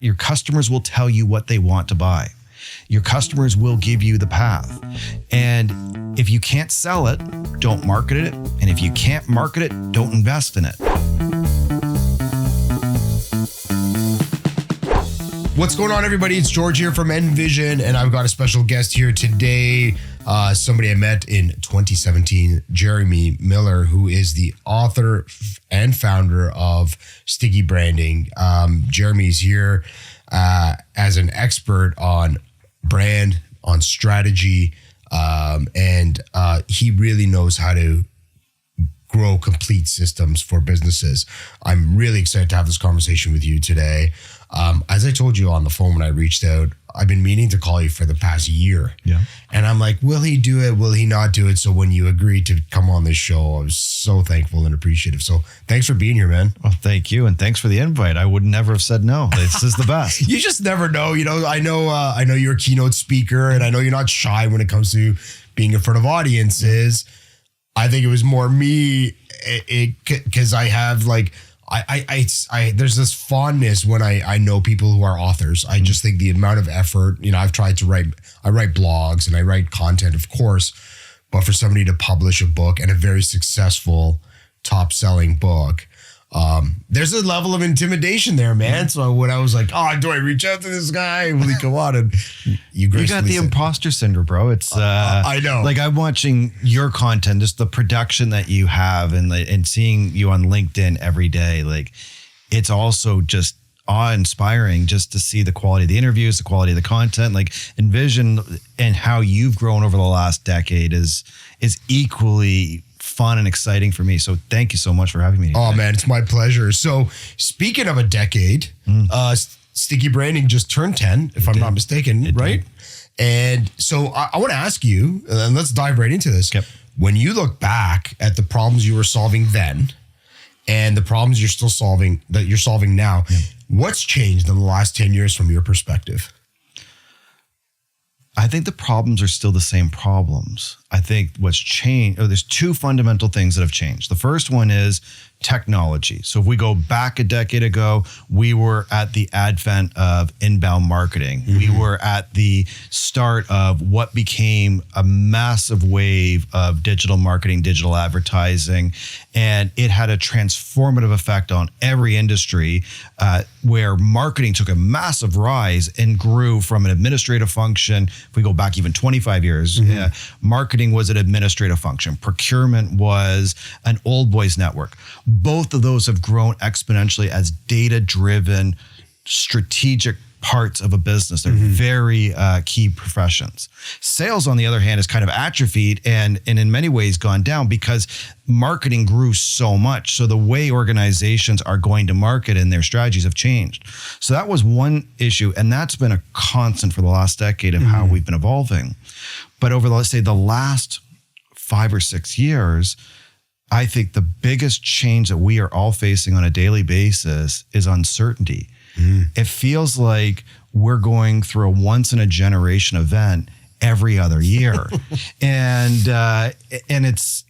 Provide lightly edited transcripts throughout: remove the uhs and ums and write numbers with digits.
Your customers will tell you what they want to buy. Your customers will give you the path. And if you can't sell it, don't market it. And if you can't market it, don't invest in it. What's going on, everybody? It's George here from NVISION, and I've got a special guest here today. Somebody I met in 2017, Jeremy Miller, who is the author and founder of Sticky Branding. Jeremy's here as an expert on brand, on strategy, and he really knows how to grow complete systems for businesses. I'm really excited to have this conversation with you today. As I told you on the phone when I reached out, I've been meaning to call you for the past year. Yeah. And I'm like, will he do it? Will he not do it? So when you agreed to come on this show, I was so thankful and appreciative. So thanks for being here, man. Well, thank you. And thanks for the invite. I would never have said no. This is the best. You just never know. You know, I know you're a keynote speaker, and I know you're not shy when it comes to being in front of audiences. I think it was more me because I have like, I there's this fondness when I know people who are authors. I just think the amount of effort, you know, I've tried to write blogs and I write content, of course, but for somebody to publish a book, and a very successful top selling book, there's a level of intimidation there, man. So when I was like, oh, do I reach out to this guy? Will he come on? And you got the imposter syndrome, bro. It's I know. Like, I'm watching your content, just the production that you have, and seeing you on LinkedIn every day. Like, it's also just awe-inspiring just to see the quality of the interviews, the quality of the content. Like, NVISION and how you've grown over the last decade is equally fun and exciting for me. So thank you so much for having me today. Oh man, it's my pleasure. So speaking of a decade, Sticky Branding just turned 10, if I'm not mistaken, right? And so I want to ask you, and let's dive right into this. Yep. When you look back at the problems you were solving then and the problems you're still solving, that you're solving now, what's changed in the last 10 years from your perspective? I think the problems are still the same problems. I think what's changed, there's two fundamental things that have changed. The first one is technology. So if we go back a decade ago, we were at the advent of inbound marketing. Mm-hmm. We were at the start of what became a massive wave of digital marketing, digital advertising, and it had a transformative effect on every industry, where marketing took a massive rise and grew from an administrative function. If we go back even 25 years, marketing was an administrative function. Procurement was an old boys network. Both of those have grown exponentially as data-driven, strategic parts of a business. They're very key professions. Sales, on the other hand, is kind of atrophied and in many ways gone down because marketing grew so much. So the way organizations are going to market and their strategies have changed. So that was one issue, and that's been a constant for the last decade of how we've been evolving. But over, let's say, the last 5 or 6 years, I think the biggest change that we are all facing on a daily basis is uncertainty. It feels like we're going through a once in a generation event every other year. And that's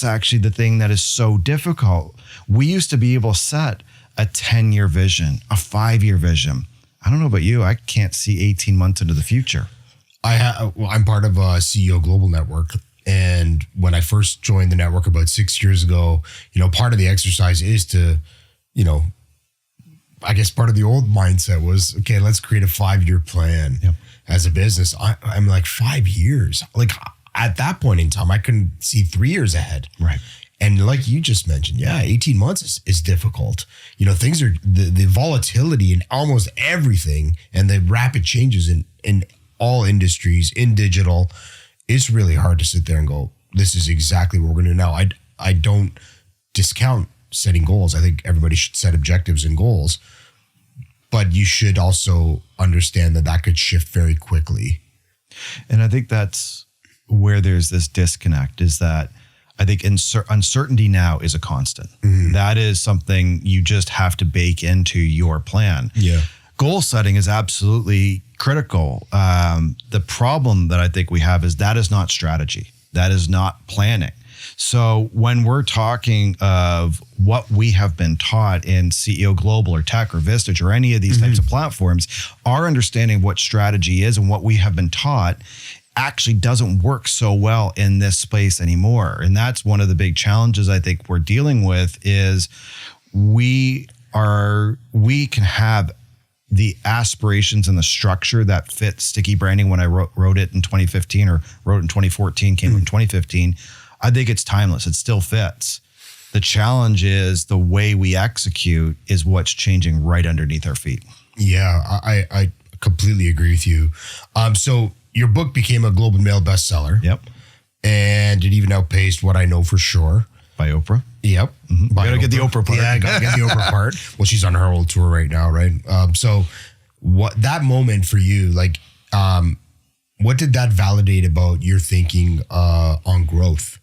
actually the thing that is so difficult. We used to be able to set a 10-year vision, a 5-year vision. I don't know about you. I can't see 18 months into the future. I'm part of a CEO Global Network. And when I first joined the network about 6 years ago, you know, part of the exercise is to, you know, I guess part of the old mindset was, okay, let's create a 5-year plan as a business. I'm like, 5 years. Like, at that point in time, I couldn't see 3 years ahead. Right. And like you just mentioned, 18 months is difficult. You know, things are, the volatility in almost everything and the rapid changes in all industries, in digital, it's really hard to sit there and go, this is exactly what we're going to do now. I don't discount setting goals. I think everybody should set objectives and goals, but you should also understand that could shift very quickly. And I think that's where there's this disconnect, is that I think uncertainty now is a constant. That is something you just have to bake into your plan. Yeah. Goal setting is absolutely critical. The problem that I think we have is that is not strategy. That is not planning. So when we're talking of what we have been taught in CEO Global or Tech or Vistage or any of these types of platforms, our understanding of what strategy is and what we have been taught actually doesn't work so well in this space anymore. And that's one of the big challenges I think we're dealing with is we can have the aspirations and the structure that fits sticky branding when I wrote it in 2015 or wrote it in 2014, came out in 2015. I think it's timeless. It still fits. The challenge is the way we execute is what's changing right underneath our feet. Yeah, I completely agree with you. So your book became a Globe and Mail bestseller. Yep. And it even outpaced What I Know for Sure. By Oprah. Yep. Mm-hmm. Gotta get the Oprah part. Yeah, I gotta get the Oprah part. Well, she's on her whole tour right now, right? So what that moment for you, like, what did that validate about your thinking on growth?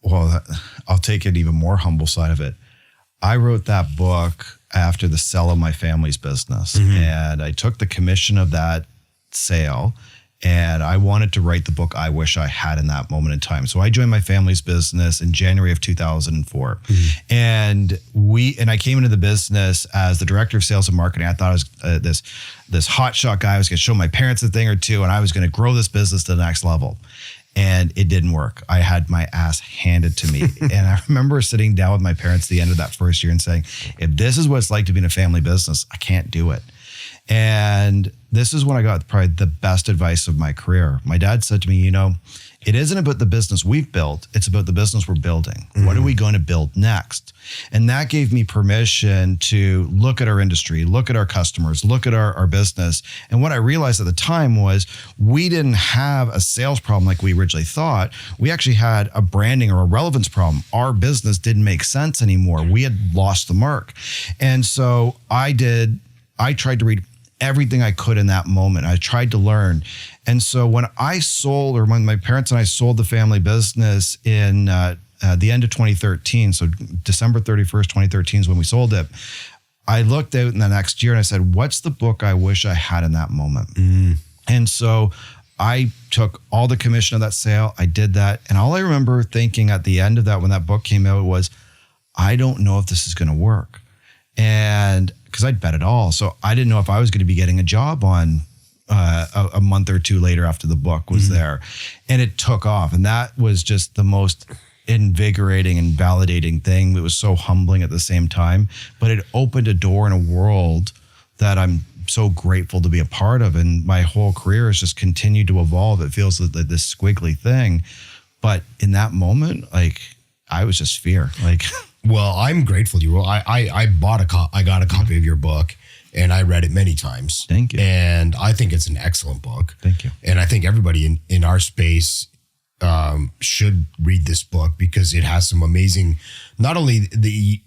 Well, I'll take it even more humble side of it. I wrote that book after the sale of my family's business. And I took the commission of that sale and I wanted to write the book I wish I had in that moment in time. So I joined my family's business in January of 2004. And I came into the business as the director of sales and marketing. I thought I was this hotshot guy. I was going to show my parents a thing or two and I was going to grow this business to the next level. And it didn't work. I had my ass handed to me. And I remember sitting down with my parents at the end of that first year and saying, if this is what it's like to be in a family business, I can't do it. And this is when I got probably the best advice of my career. My dad said to me, it isn't about the business we've built. It's about the business we're building. What are we going to build next? And that gave me permission to look at our industry, look at our customers, look at our business. And what I realized at the time was we didn't have a sales problem like we originally thought. We actually had a branding or a relevance problem. Our business didn't make sense anymore. We had lost the mark. And so I tried to read everything I could in that moment. I tried to learn. And so when my parents and I sold the family business in the end of 2013, so December 31st, 2013 is when we sold it, I looked out in the next year and I said, what's the book I wish I had in that moment? And so I took all the commission of that sale. I did that. And all I remember thinking at the end of that, when that book came out, was, I don't know if this is going to work. And because I'd bet it all. So I didn't know if I was going to be getting a job on a month or two later after the book was there. And it took off. And that was just the most invigorating and validating thing. It was so humbling at the same time, but it opened a door in a world that I'm so grateful to be a part of. And my whole career has just continued to evolve. It feels like this squiggly thing. But in that moment, I was just fear. Well, I'm grateful you wrote. I got a copy of your book and I read it many times. Thank you. And I think it's an excellent book. Thank you. And I think everybody in our space should read this book because it has some amazing, not only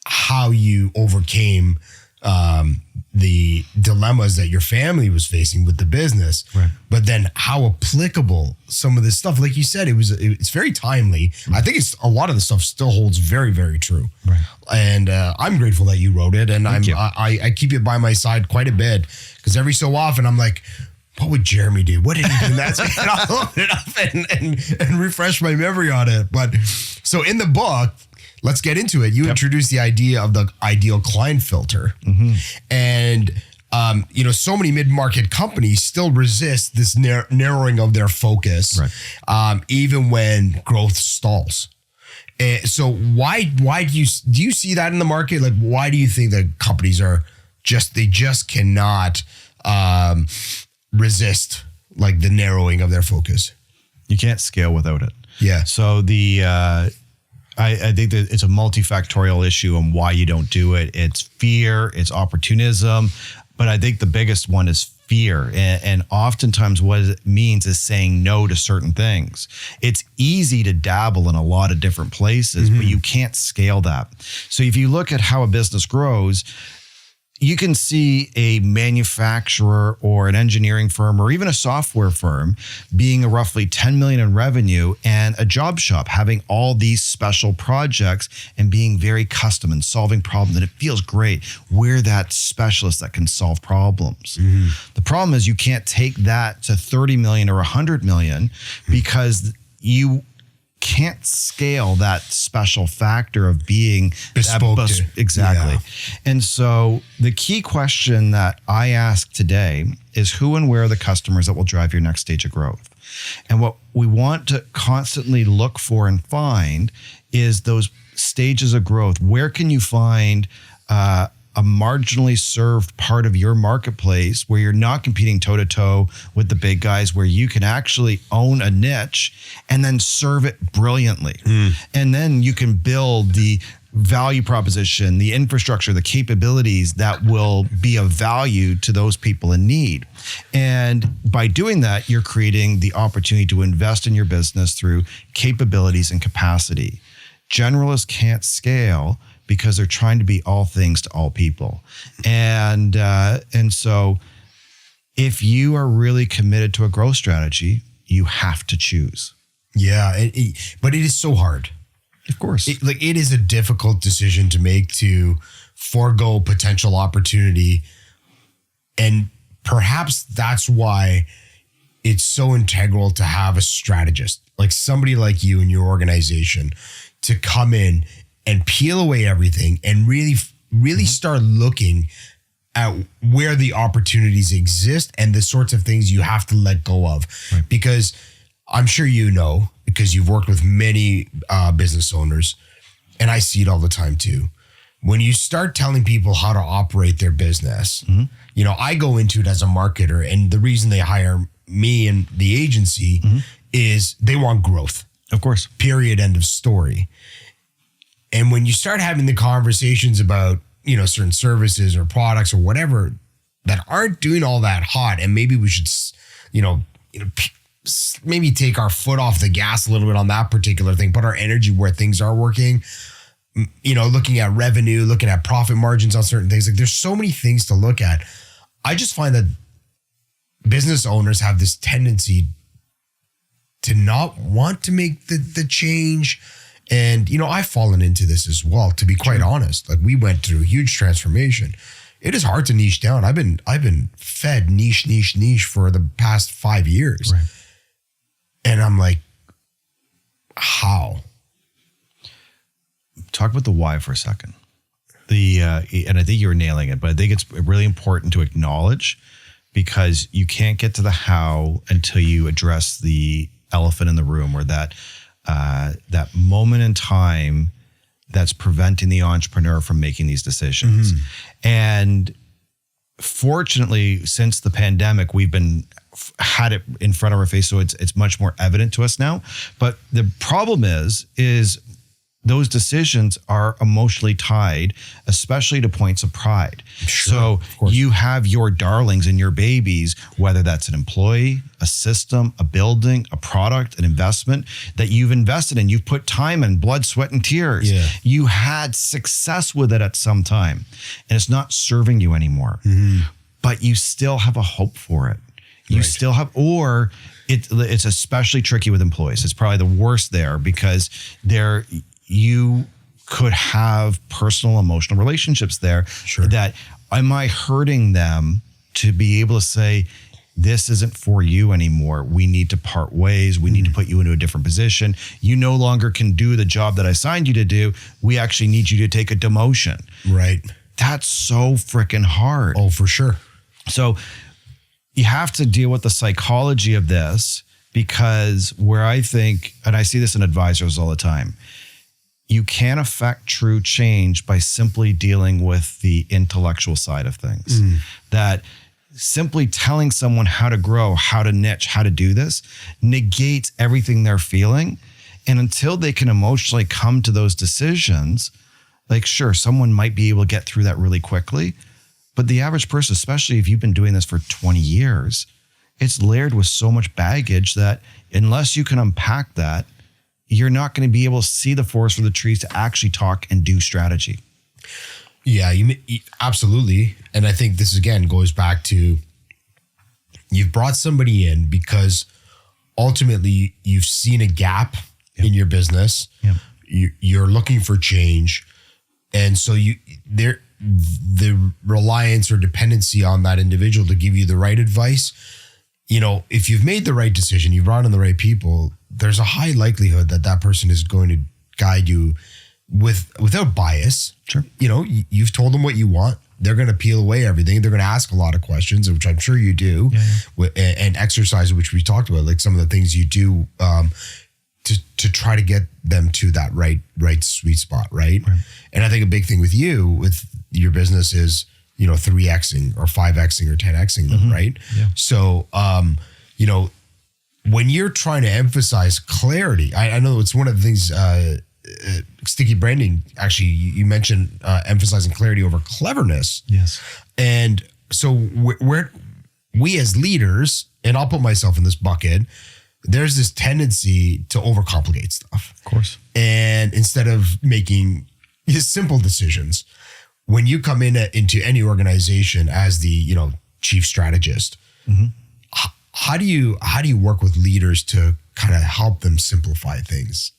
how you overcame the dilemmas that your family was facing with the business, right, but then how applicable some of this stuff, like you said, it's very timely. I think a lot of the stuff still holds very, very true. Right. And I'm grateful that you wrote it, and I keep it by my side quite a bit because every so often I'm like, what would Jeremy do? What did he do? And that's and I'll open it up and refresh my memory on it. But so in the book, let's get into it. You introduced the idea of the ideal client filter. And, so many mid-market companies still resist this narrowing of their focus, right, even when growth stalls. So why do you see that in the market? Like, why do you think that companies they just cannot resist like the narrowing of their focus? You can't scale without it. Yeah. So I think that it's a multifactorial issue on why you don't do it. It's fear, it's opportunism, but I think the biggest one is fear. And oftentimes what it means is saying no to certain things. It's easy to dabble in a lot of different places, but you can't scale that. So if you look at how a business grows, you can see a manufacturer or an engineering firm or even a software firm being a roughly 10 million in revenue and a job shop having all these special projects and being very custom and solving problems. And it feels great. We're that specialist that can solve problems. The problem is you can't take that to 30 million or 100 million because can't scale that special factor of being bespoke. Exactly. Yeah. And so the key question that I ask today is who and where are the customers that will drive your next stage of growth? And what we want to constantly look for and find is those stages of growth. Where can you find a marginally served part of your marketplace where you're not competing toe to toe with the big guys, where you can actually own a niche and then serve it brilliantly. And then you can build the value proposition, the infrastructure, the capabilities that will be of value to those people in need. And by doing that, you're creating the opportunity to invest in your business through capabilities and capacity. Generalists can't scale because they're trying to be all things to all people. And so if you are really committed to a growth strategy, you have to choose. Yeah, but it is so hard. Of course. It is a difficult decision to make, to forego potential opportunity. And perhaps that's why it's so integral to have a strategist, like somebody like you in your organization, to come in and peel away everything and really start looking at where the opportunities exist and the sorts of things you have to let go of. Right. Because I'm sure you know, because you've worked with many business owners, and I see it all the time too. When you start telling people how to operate their business, I go into it as a marketer, and the reason they hire me and the agency is they want growth. Of course. Period. End of story. And when you start having the conversations about, certain services or products or whatever that aren't doing all that hot, and maybe we should, maybe take our foot off the gas a little bit on that particular thing, put our energy where things are working, looking at revenue, looking at profit margins on certain things. Like, there's so many things to look at. I just find that business owners have this tendency to not want to make the change. And, I've fallen into this as well, to be quite honest. Like, we went through a huge transformation. It is hard to niche down. I've been fed niche for the past 5 years. Right. And I'm like, how? Talk about the why for a second. And I think you were nailing it, but I think it's really important to acknowledge, because you can't get to the how until you address the elephant in the room, or that moment in time that's preventing the entrepreneur from making these decisions. And fortunately, since the pandemic, we've had it in front of our face, so it's much more evident to us now. But the problem is those decisions are emotionally tied, especially to points of pride. Sure, so you have your darlings and your babies, whether that's an employee, a system, a building, a product, an investment that you've invested in. You've put time and blood, sweat, and tears. Yeah. You had success with it at some time, and it's not serving you anymore. But you still have a hope for it. You still have, or it's especially tricky with employees. It's probably the worst there, because you could have personal, emotional relationships there. Sure. That, am I hurting them to be able to say, this isn't for you anymore. We need to part ways. We need to put you into a different position. You no longer can do the job that I signed you to do. We actually need you to take a demotion. Right. That's so freaking hard. Oh, for sure. So you have to deal with the psychology of this, because where I think, and I see this in advisors all the time, you can't affect true change by simply dealing with the intellectual side of things. That simply telling someone how to grow, how to niche, how to do this negates everything they're feeling. And until they can emotionally come to those decisions, like, sure, someone might be able to get through that really quickly, but the average person, especially if you've been doing this for 20 years, it's layered with so much baggage that unless you can unpack that, you're not going to be able to see the forest for the trees to actually talk and do strategy. Yeah, absolutely. And I think this again goes back to, you've brought somebody in because ultimately you've seen a gap in your business. You're looking for change. And so the reliance or dependency on that individual to give you the right advice, if you've made the right decision, you've brought in the right people, there's a high likelihood that that person is going to guide you without bias. Sure. You know, you've told them what you want. They're going to peel away everything. They're going to ask a lot of questions, which I'm sure you do, and exercise, which we talked about, like some of the things you do to try to get them to that right sweet spot, right? And I think a big thing with you, with your business is, you know, 3Xing or 5Xing or 10Xing them, right? Yeah. So, you know, when you're trying to emphasize clarity, I know it's one of the things, sticky branding, actually, you mentioned emphasizing clarity over cleverness. Yes. And so we as leaders, and I'll put myself in this bucket, there's this tendency to overcomplicate stuff. Of course. And instead of making simple decisions, when you come into any organization as the, you know, chief strategist, how do you work with leaders to kind of help them simplify things?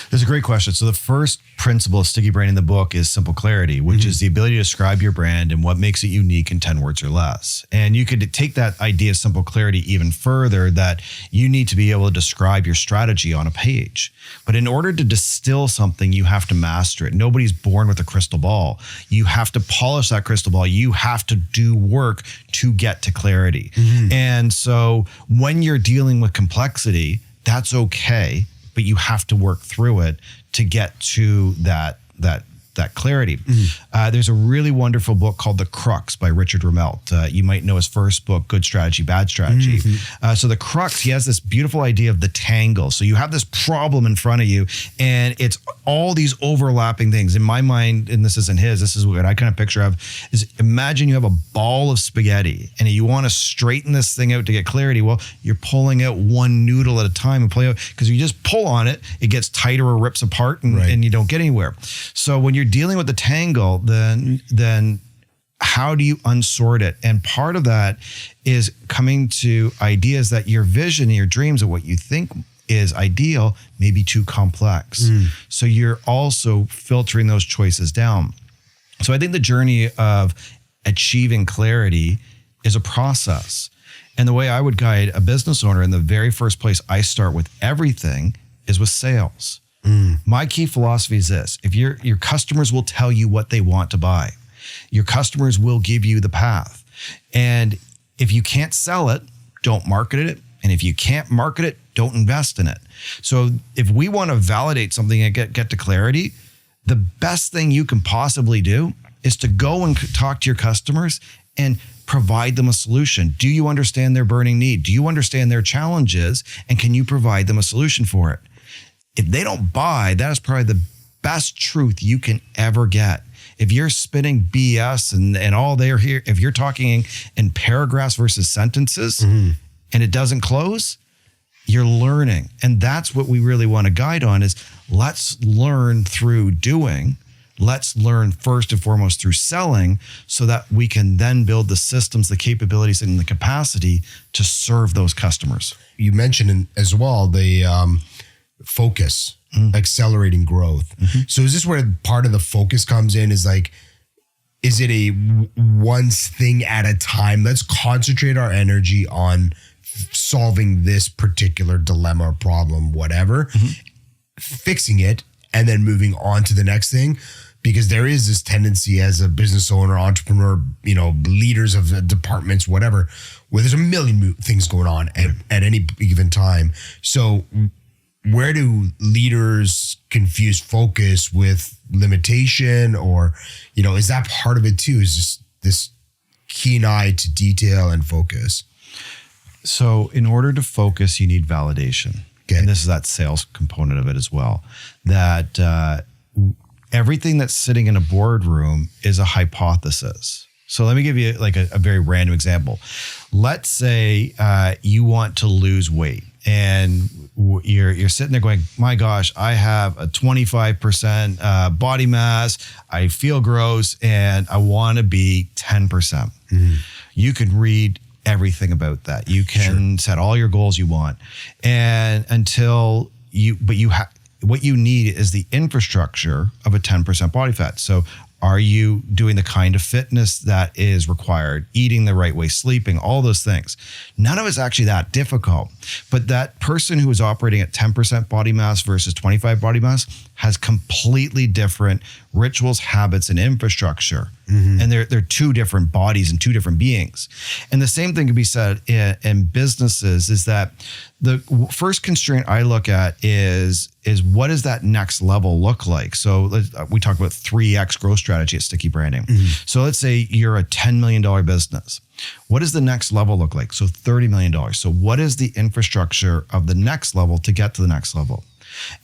That's a great question. So the first principle of sticky branding in the book is simple clarity, which is the ability to describe your brand and what makes it unique in 10 words or less. And you could take that idea of simple clarity even further, that you need to be able to describe your strategy on a page. But in order to distill something, you have to master it. Nobody's born with a crystal ball. You have to polish that crystal ball. You have to do work to get to clarity. And so when you're dealing with complexity, that's okay, but you have to work through it to get to that clarity. There's a really wonderful book called The Crux by Richard Rumelt. You might know his first book, Good Strategy, Bad Strategy. So The Crux, he has this beautiful idea of the tangle. So you have this problem in front of you, and it's all these overlapping things. In my mind, and this isn't his, this is what I kind of picture of, is imagine you have a ball of spaghetti and you want to straighten this thing out to get clarity. Well, you're pulling out one noodle at a time and pulling out, because you just pull on it, it gets tighter or rips apart, and you don't get anywhere. So when you're dealing with the tangle, then how do you unsort it? And part of that is coming to ideas that your vision and your dreams of what you think is ideal may be too complex. So you're also filtering those choices down. So I think the journey of achieving clarity is a process. And the way I would guide a business owner, in the very first place I start with everything, is with sales. My key philosophy is this: if your customers will tell you what they want to buy, your customers will give you the path. And if you can't sell it, don't market it. And if you can't market it, don't invest in it. So if we want to validate something and get to clarity, the best thing you can possibly do is to go and talk to your customers and provide them a solution. Do you understand their burning need? Do you understand their challenges? And can you provide them a solution for it? If they don't buy, that is probably the best truth you can ever get. If you're spitting BS and all they're here, if you're talking in paragraphs versus sentences and it doesn't close, you're learning. And that's what we really want to guide on, is let's learn through doing. Let's learn first and foremost through selling, so that we can then build the systems, the capabilities, and the capacity to serve those customers. You mentioned as well the focus, accelerating growth. So is this where part of the focus comes in? Is like, is it a one thing at a time? Let's concentrate our energy on solving this particular dilemma, problem, whatever, fixing it, and then moving on to the next thing. Because there is this tendency as a business owner, entrepreneur, you know, leaders of departments, whatever, where there's a million things going on at any given time. So where do leaders confuse focus with limitation? Or, you know, is that part of it too? Is just this keen eye to detail and focus? So in order to focus, you need validation. Okay. And this is that sales component of it as well. That everything that's sitting in a boardroom is a hypothesis. So let me give you like a very random example. Let's say you want to lose weight, and you're sitting there going, my gosh, I have a 25% body mass, I feel gross, and I want to be 10%. You can read everything about that. You can set all your goals you want. And what you need is the infrastructure of a 10% body fat. So Are you doing the kind of fitness that is required, eating the right way, sleeping, all those things? None of it's actually that difficult. But that person who is operating at 10% body mass versus 25 body mass has completely different rituals, habits, and infrastructure. And they're two different bodies and two different beings. And the same thing can be said in businesses, is that the first constraint I look at is what does that next level look like? So we talk about 3X growth strategy at Sticky Branding. So let's say you're a $10 million business. What does the next level look like? So $30 million. So what is the infrastructure of the next level to get to the next level?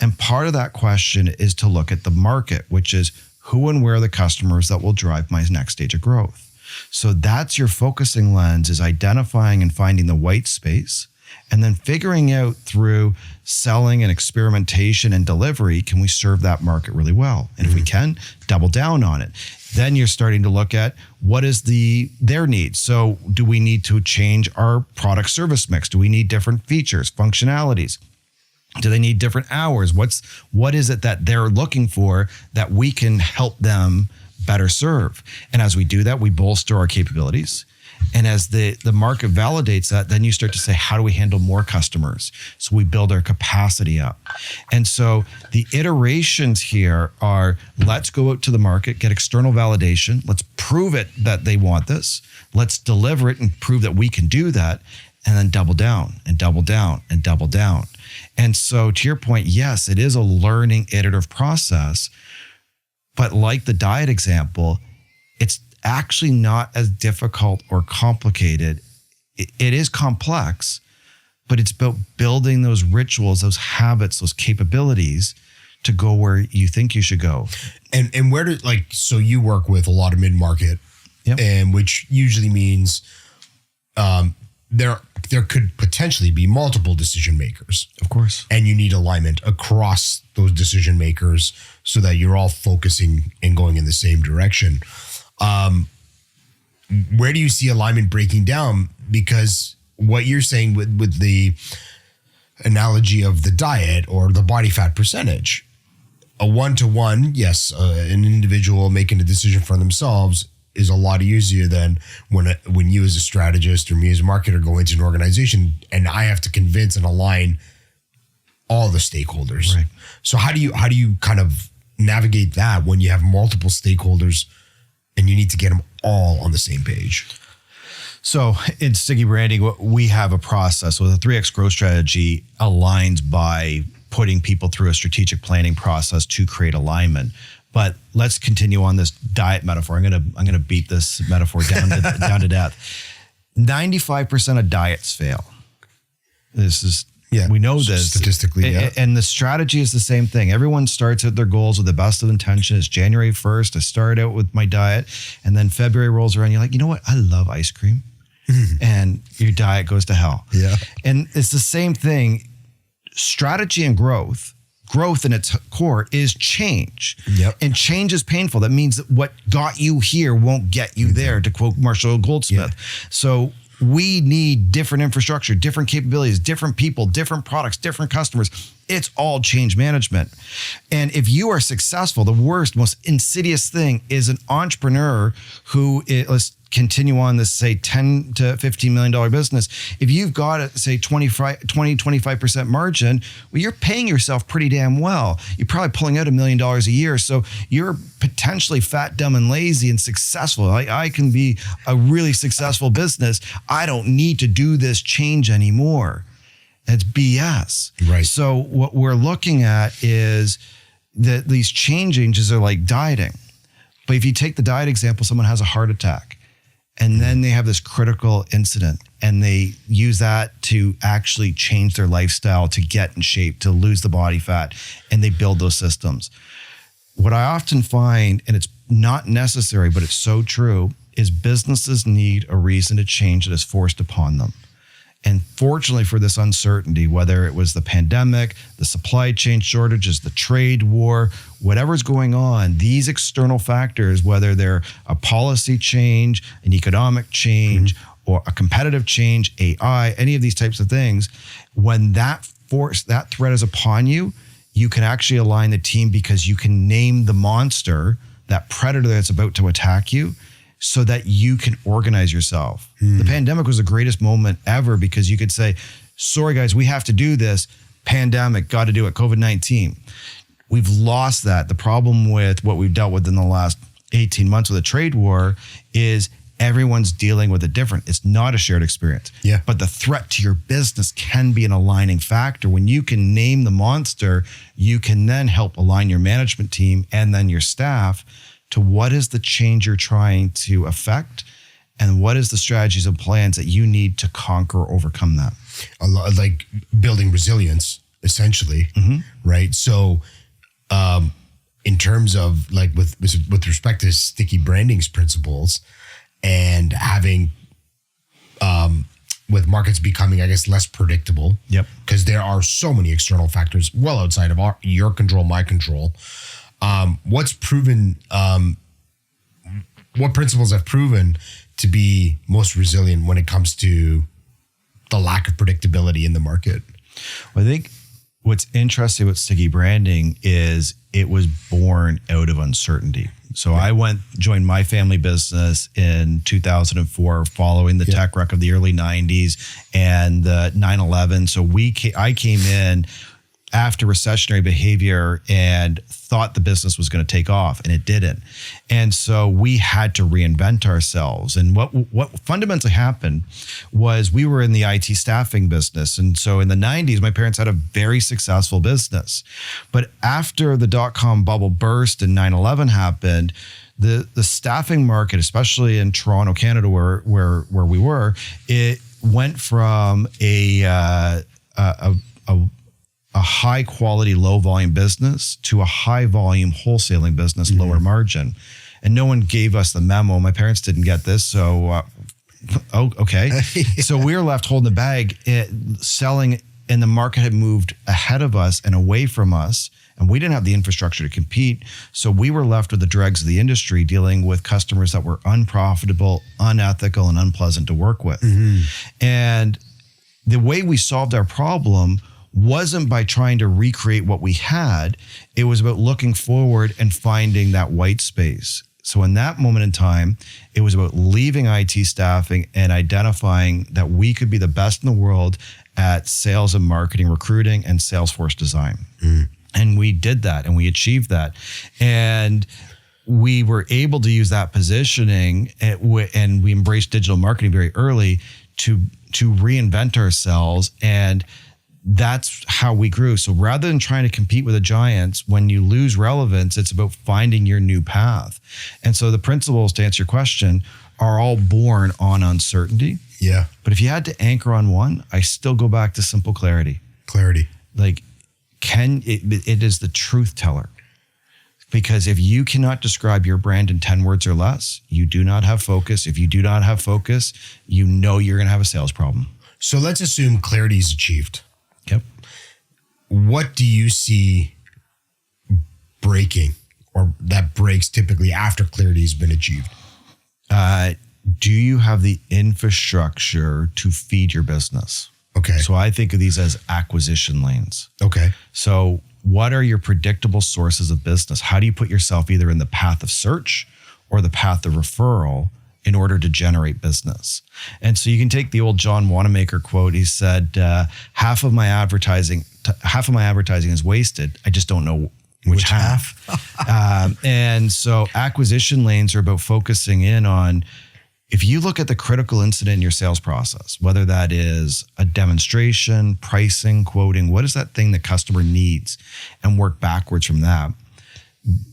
And part of that question is to look at the market, which is who and where are the customers that will drive my next stage of growth. So that's your focusing lens, is identifying and finding the white space, and then figuring out through selling and experimentation and delivery, can we serve that market really well? And if we can, double down on it. Then you're starting to look at what is their needs. So do we need to change our product service mix? Do we need different features, functionalities? Do they need different hours? What is it that they're looking for that we can help them better serve? And as we do that, we bolster our capabilities. And as the market validates that, then you start to say, how do we handle more customers? So we build our capacity up. And so the iterations here are, let's go out to the market, get external validation. Let's prove it that they want this. Let's deliver it and prove that we can do that. And then double down and double down and double down. And so to your point, yes, it is a learning iterative process. But like the diet example, it's actually not as difficult or complicated. It is complex, but it's about building those rituals, those habits, those capabilities to go where you think you should go. And where do, so you work with a lot of mid-market, Yep. and which usually means there could potentially be multiple decision makers. Of course. And you need alignment across those decision makers so that you're all focusing and going in the same direction. Where do you see alignment breaking down? Because what you're saying with the analogy of the diet or the body fat percentage, a one-to-one, yes, an individual making a decision for themselves is a lot easier than when you as a strategist or me as a marketer go into an organization and I have to convince and align all the stakeholders. Right. So how do you kind of navigate that when you have multiple stakeholders and you need to get them all on the same page? So in Sticky Branding, we have a process. So the 3X growth strategy aligns by putting people through a strategic planning process to create alignment. But let's continue on this diet metaphor. I'm gonna beat this metaphor down to death. 95% of diets fail. We know this statistically. Yeah. And the strategy is the same thing. Everyone starts at their goals with the best of intention. It's January 1st. I start out with my diet, and then February rolls around. You're like, you know what? I love ice cream, and your diet goes to hell. Yeah. And it's the same thing. Strategy and growth in its core is change. Yep. And change is painful. That means that what got you here won't get you there, to quote Marshall Goldsmith. Yeah. So we need different infrastructure, different capabilities, different people, different products, different customers. It's all change management. And if you are successful, the worst, most insidious thing is an entrepreneur who is, let's continue on this, say, $10 to $15 million business. If you've got, say, 25% margin, well, you're paying yourself pretty damn well. You're probably pulling out $1 million a year. So you're potentially fat, dumb, and lazy and successful. I can be a really successful business. I don't need to do this change anymore. It's BS. Right. So what we're looking at is that these changes are like dieting. But if you take the diet example, someone has a heart attack, and then they have this critical incident, and they use that to actually change their lifestyle, to get in shape, to lose the body fat, and they build those systems. What I often find, and it's not necessary, but it's so true, is businesses need a reason to change that is forced upon them. And fortunately for this uncertainty, whether it was the pandemic, the supply chain shortages, the trade war, whatever's going on, these external factors, whether they're a policy change, an economic change, or a competitive change, AI, any of these types of things, when that threat is upon you, you can actually align the team because you can name the monster that predator that's about to attack you so that you can organize yourself. The pandemic was the greatest moment ever because you could say, sorry guys, we have to do this. Pandemic, got to do it, COVID-19. We've lost that. The problem with what we've dealt with in the last 18 months with a trade war is everyone's dealing with it different. It's not a shared experience. Yeah. But the threat to your business can be an aligning factor. When you can name the monster, you can then help align your management team and then your staff to what is the change you're trying to affect and what is the strategies and plans that you need to conquer or overcome that. A lot like building resilience, essentially, right? So, in terms of like with respect to sticky branding's principles and having, with markets becoming, I guess, less predictable. Yep. Because there are so many external factors well outside of your control, my control. What's proven? What principles have proven to be most resilient when it comes to the lack of predictability in the market? Well, I think what's interesting with sticky branding is it was born out of uncertainty. So I joined my family business in 2004 following the tech wreck of the early 90s and the 9/11. So I came in after recessionary behavior and thought the business was going to take off, and it didn't. And so we had to reinvent ourselves. And what fundamentally happened was we were in the IT staffing business. And so in the 90s, my parents had a very successful business. But after the dot-com bubble burst and 9/11 happened, the staffing market, especially in Toronto, Canada, where we were, it went from a high quality, low volume business to a high volume wholesaling business, lower margin. And no one gave us the memo. My parents didn't get this. So, okay. So we were left holding the bag, selling, and the market had moved ahead of us and away from us. And we didn't have the infrastructure to compete. So we were left with the dregs of the industry dealing with customers that were unprofitable, unethical, and unpleasant to work with. And the way we solved our problem wasn't by trying to recreate what we had. It was about looking forward and finding that white space. So in that moment in time, it was about leaving IT staffing and identifying that we could be the best in the world at sales and marketing, recruiting, and Salesforce design. And we did that and we achieved that. And we were able to use that positioning and we embraced digital marketing very early to reinvent ourselves, and that's how we grew. So rather than trying to compete with the giants, when you lose relevance, it's about finding your new path. And so the principles, to answer your question, are all born on uncertainty. Yeah. But if you had to anchor on one, I still go back to simple clarity. Clarity. Like, it is the truth teller. Because if you cannot describe your brand in 10 words or less, you do not have focus. If you do not have focus, you know you're going to have a sales problem. So let's assume clarity is achieved. Yep. What do you see breaking, or that breaks typically after clarity has been achieved? Do you have the infrastructure to feed your business? Okay. So I think of these as acquisition lanes. Okay. So what are your predictable sources of business? How do you put yourself either in the path of search or the path of referral in order to generate business? And so you can take the old John Wanamaker quote. He said, half of my advertising is wasted. I just don't know which half. And so acquisition lanes are about focusing in on, if you look at the critical incident in your sales process, whether that is a demonstration, pricing, quoting, what is that thing the customer needs, and work backwards from that,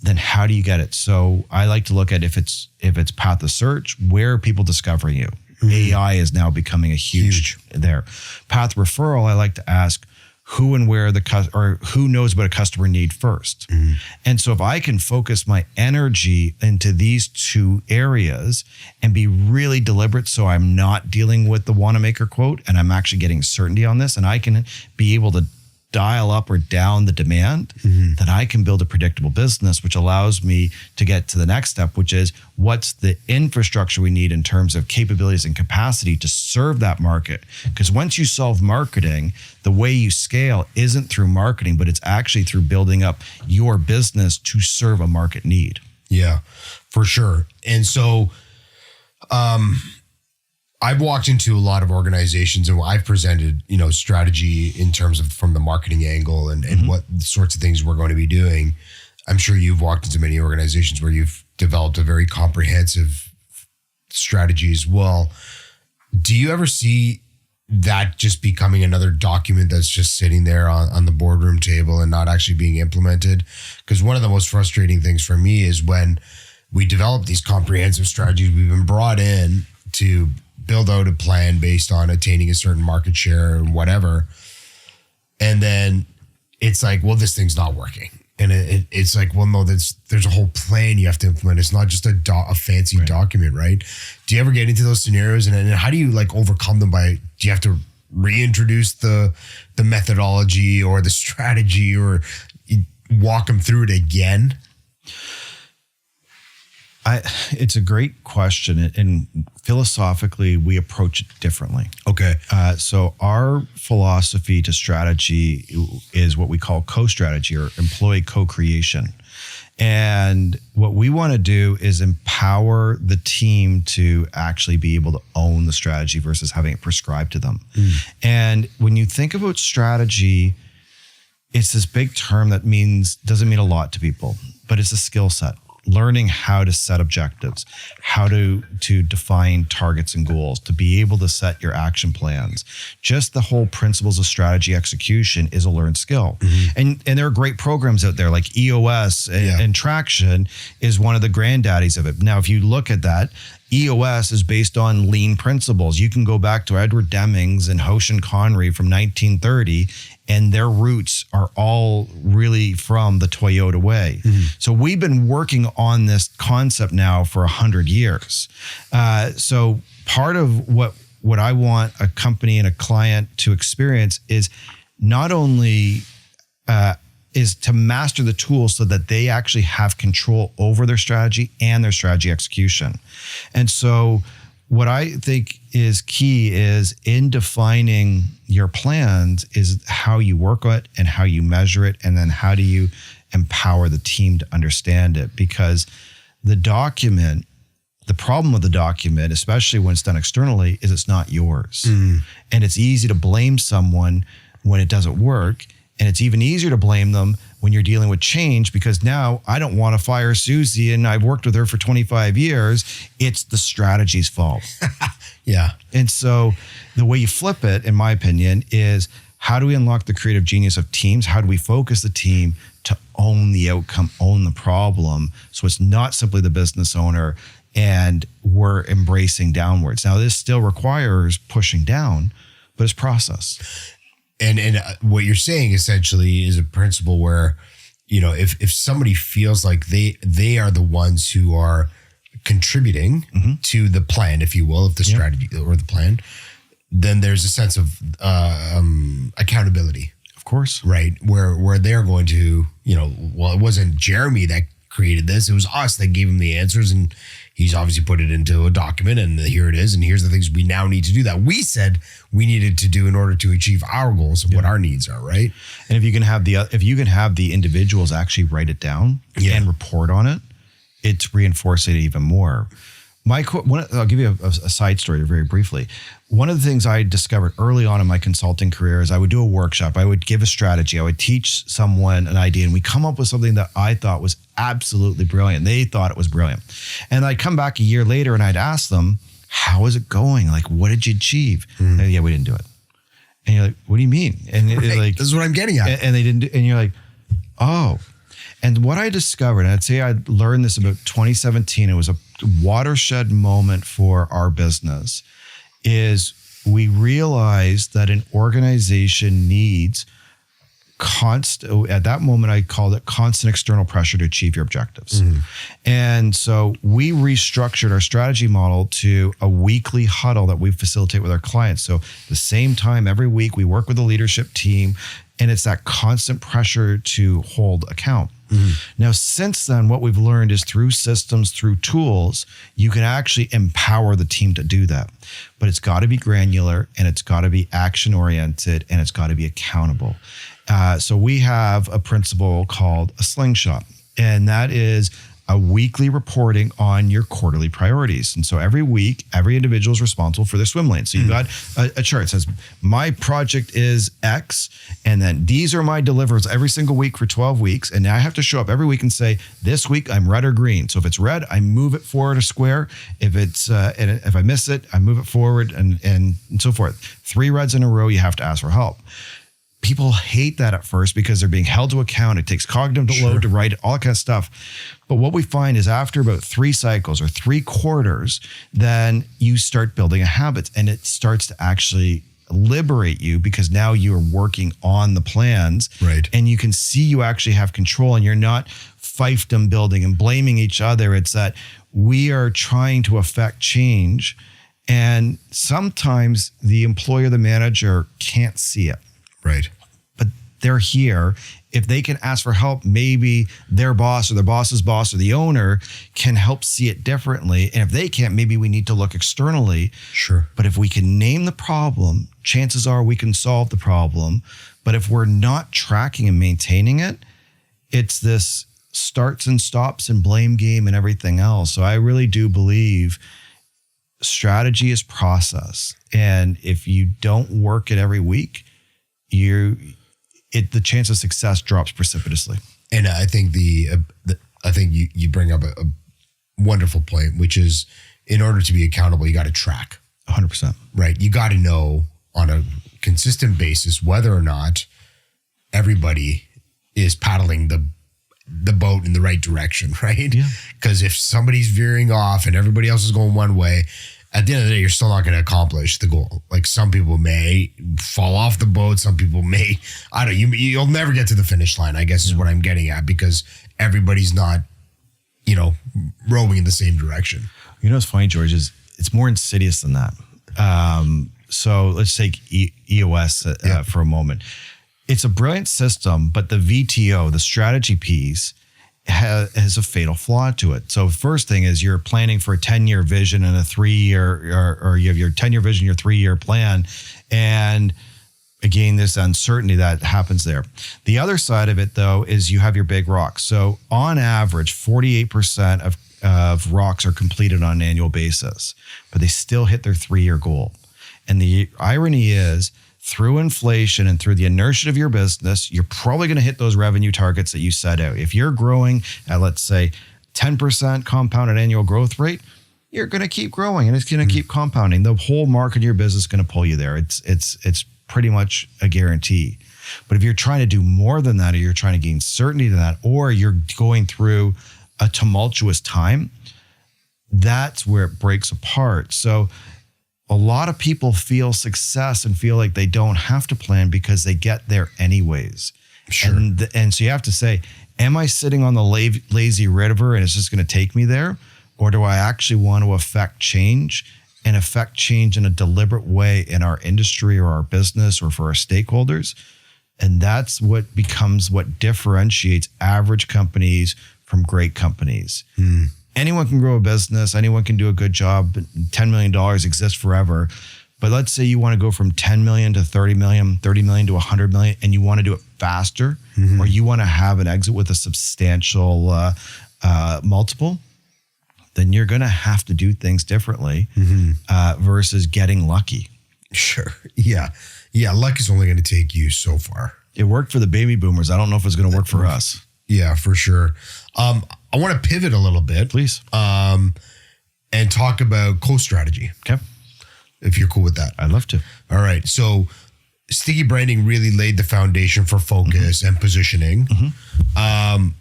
then how do you get it? So I like to look at if it's path of search, where are people discovering you? AI is now becoming a huge there. Path referral, I like to ask who and where or who knows what a customer need first. And so if I can focus my energy into these two areas and be really deliberate, so I'm not dealing with the Wanamaker quote and I'm actually getting certainty on this, and I can be able to dial up or down the demand, then I can build a predictable business, which allows me to get to the next step, which is what's the infrastructure we need in terms of capabilities and capacity to serve that market. Because once you solve marketing, the way you scale isn't through marketing, but it's actually through building up your business to serve a market need. Yeah, for sure. And so I've walked into a lot of organizations and I've presented, strategy in terms of from the marketing angle and what sorts of things we're going to be doing. I'm sure you've walked into many organizations where you've developed a very comprehensive strategy as well. Do you ever see that just becoming another document that's just sitting there on the boardroom table and not actually being implemented? Because one of the most frustrating things for me is when we develop these comprehensive strategies, we've been brought in to build out a plan based on attaining a certain market share and whatever. And then it's like, well, this thing's not working. And it's like, well, no, there's a whole plan you have to implement. It's not just a fancy document, right? Do you ever get into those scenarios? And how do you like overcome them do you have to reintroduce the methodology or the strategy or walk them through it again? It's a great question, and philosophically, we approach it differently. Okay. So our philosophy to strategy is what we call co-strategy or employee co-creation. And what we want to do is empower the team to actually be able to own the strategy versus having it prescribed to them. And when you think about strategy, it's this big term that doesn't mean a lot to people, but it's a skill set. Learning how to set objectives, how to define targets and goals, to be able to set your action plans. Just the whole principles of strategy execution is a learned skill. And there are great programs out there like EOS and Traction is one of the granddaddies of it. Now, if you look at that, EOS is based on lean principles. You can go back to Edward Demings and Hoshin Conry from 1930, and their roots are all really from the Toyota way. So we've been working on this concept now for 100 years. So part of what I want a company and a client to experience is not only is to master the tools so that they actually have control over their strategy and their strategy execution. And so what I think is key is in defining your plans is how you work on it and how you measure it, and then how do you empower the team to understand it. Because the problem with the document, especially when it's done externally, is it's not yours. And it's easy to blame someone when it doesn't work. And it's even easier to blame them when you're dealing with change, because now I don't want to fire Susie and I've worked with her for 25 years. It's the strategy's fault. Yeah. And so the way you flip it, in my opinion, is how do we unlock the creative genius of teams? How do we focus the team to own the outcome, own the problem? So it's not simply the business owner and we're embracing downwards. Now, this still requires pushing down, but it's process. And what you're saying essentially is a principle where, if somebody feels like they are the ones who are contributing to the plan, if you will, of the strategy or the plan, then there's a sense of accountability. Of course. Right. Where they're going to, well, it wasn't Jeremy that created this. It was us that gave him the answers, and he's obviously put it into a document, and here it is. And here's the things we now need to do that we said we needed to do in order to achieve our goals and what our needs are. Right. And if you can have the individuals actually write it down and report on it, it's reinforcing it even more. I'll give you a side story very briefly. One of the things I discovered early on in my consulting career is I would do a workshop. I would give a strategy. I would teach someone an idea, and we come up with something that I thought was absolutely brilliant. They thought it was brilliant. And I'd come back a year later and I'd ask them, how is it going? Like, what did you achieve? Yeah, we didn't do it. And you're like, what do you mean? And this is what I'm getting at. And they didn't do, and you're like, oh. And what I discovered, and I'd say I learned this about 2017, it was a watershed moment for our business, is we realized that an organization needs at that moment, I called it constant external pressure to achieve your objectives. And so we restructured our strategy model to a weekly huddle that we facilitate with our clients. So the same time every week we work with the leadership team, and it's that constant pressure to hold account. Now, since then, what we've learned is through systems, through tools, you can actually empower the team to do that. But it's got to be granular, and it's got to be action-oriented, and it's got to be accountable. So we have a principle called a slingshot, and that is a weekly reporting on your quarterly priorities. And so every week, every individual is responsible for their swim lane. So you've got a chart that says, my project is X, and then these are my deliverables every single week for 12 weeks. And now I have to show up every week and say, this week I'm red or green. So if it's red, I move it forward a square. If it's and if I miss it, I move it forward and so forth. 3 reds in a row, you have to ask for help. People hate that at first because they're being held to account. It takes cognitive load to write it, all that kind of stuff. But what we find is after about 3 cycles or 3 quarters, then you start building a habit, and it starts to actually liberate you because now you're working on the plans, right? And you can see you actually have control, and you're not fiefdom building and blaming each other. It's that we are trying to affect change, and sometimes the employer, the manager can't see it. Right. But they're here. If they can ask for help, maybe their boss or their boss's boss or the owner can help see it differently. And if they can't, maybe we need to look externally. Sure. But if we can name the problem, chances are we can solve the problem. But if we're not tracking and maintaining it, it's this starts and stops and blame game and everything else. So I really do believe strategy is process. And if you don't work it every week, the chance of success drops precipitously. And I think I think you bring up a wonderful point, which is in order to be accountable, you got to track. 100%. Right. You got to know on a consistent basis whether or not everybody is paddling the boat in the right direction, right? Yeah. Because if somebody's veering off and everybody else is going one way, at the end of the day, you're still not going to accomplish the goal. Like some people may fall off the boat. Some people may, I don't know, you'll never get to the finish line, I guess is what I'm getting at, because everybody's not, rowing in the same direction. You know what's funny, George, is it's more insidious than that. So let's take EOS for a moment. It's a brilliant system, but the VTO, the strategy piece, has a fatal flaw to it. So first thing is you're planning for a 10-year vision and a 3-year, or you have your 10-year vision, your 3-year plan. And again, this uncertainty that happens there. The other side of it though, is you have your big rocks. So on average, 48% of rocks are completed on an annual basis, but they still hit their 3-year goal. And the irony is, through inflation and through the inertia of your business, you're probably going to hit those revenue targets that you set out. If you're growing at, let's say, 10% compounded annual growth rate, you're going to keep growing and it's going to keep compounding. The whole market of your business is going to pull you there. It's pretty much a guarantee. But if you're trying to do more than that, or you're trying to gain certainty to that, or you're going through a tumultuous time, that's where it breaks apart. So a lot of people feel success and feel like they don't have to plan because they get there anyways. Sure. And so you have to say, am I sitting on the lazy river and it's just going to take me there? Or do I actually want to affect change and affect change in a deliberate way in our industry or our business or for our stakeholders? And that's what becomes what differentiates average companies from great companies. Anyone can grow a business. Anyone can do a good job. $10 million exists forever. But let's say you want to go from 10 million to 30 million, 30 million to 100 million, and you want to do it faster, or you want to have an exit with a substantial multiple, then you're going to have to do things differently versus getting lucky. Sure. Yeah. Yeah. Luck is only going to take you so far. It worked for the baby boomers. I don't know if it's going to work for us. Yeah, for sure. I want to pivot a little bit. Please. And talk about co-strategy. Okay. If you're cool with that. I'd love to. All right. So sticky branding really laid the foundation for focus and positioning. How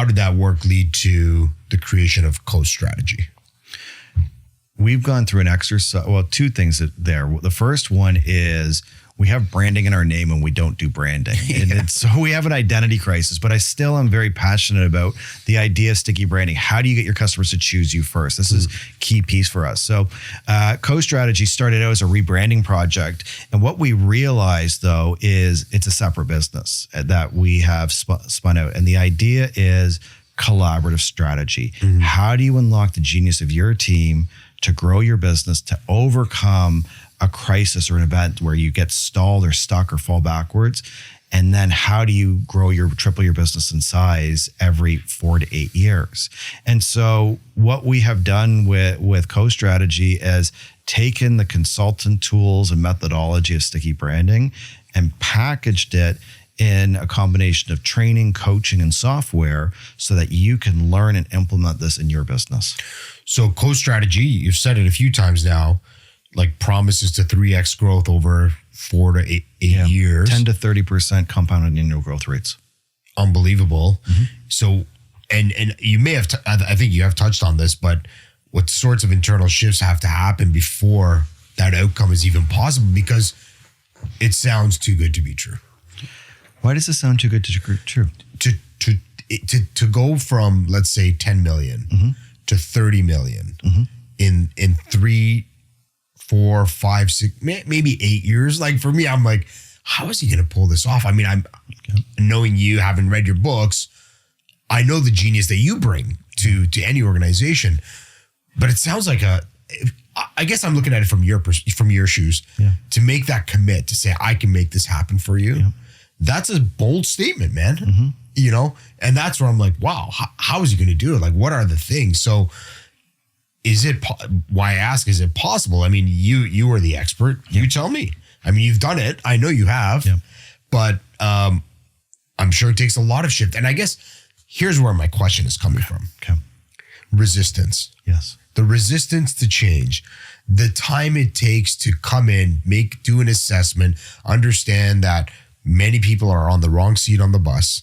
did that work lead to the creation of co-strategy? We've gone through an exercise. Well, 2 things there. The first one is we have branding in our name and we don't do branding. And so we have an identity crisis, but I still am very passionate about the idea of sticky branding. How do you get your customers to choose you first? This is key piece for us. So co-strategy started out as a rebranding project. And what we realized though, is it's a separate business that we have spun out. And the idea is collaborative strategy. How do you unlock the genius of your team to grow your business, to overcome a crisis or an event where you get stalled or stuck or fall backwards, And then how do you triple your business in size every 4 to 8 years? And so what we have done with Co-Strategy is taken the consultant tools and methodology of sticky branding and packaged it in a combination of training, coaching, and software so that you can learn and implement this in your business. So Co-Strategy, you've said it a few times now, like promises to 3x growth over 4 to 8 years. 10 to 30% compounded annual growth rates. Unbelievable. So, and you may have, I think you have touched on this, but what sorts of internal shifts have to happen before that outcome is even possible? Because it sounds too good to be true. Why does it sound too good to be true? To go from, let's say, 10 million to 30 million in 3, 4, 5, 6, maybe 8 years. Like for me, I'm like, how is he going to pull this off? I mean, I'm knowing you, having read your books, I know the genius that you bring to any organization, but it sounds like I guess I'm looking at it from your shoes to make that commit to say, I can make this happen for you. Yeah. That's a bold statement, man. You know, and that's where I'm like, wow, how is he going to do it? Like, what are the things? So why I ask, is it possible? I mean, you are the expert. You tell me. I mean, you've done it. I know you have, but I'm sure it takes a lot of shift. And I guess here's where my question is coming from. Okay. Resistance. Yes. The resistance to change, the time it takes to come in, do an assessment, understand that many people are on the wrong seat on the bus.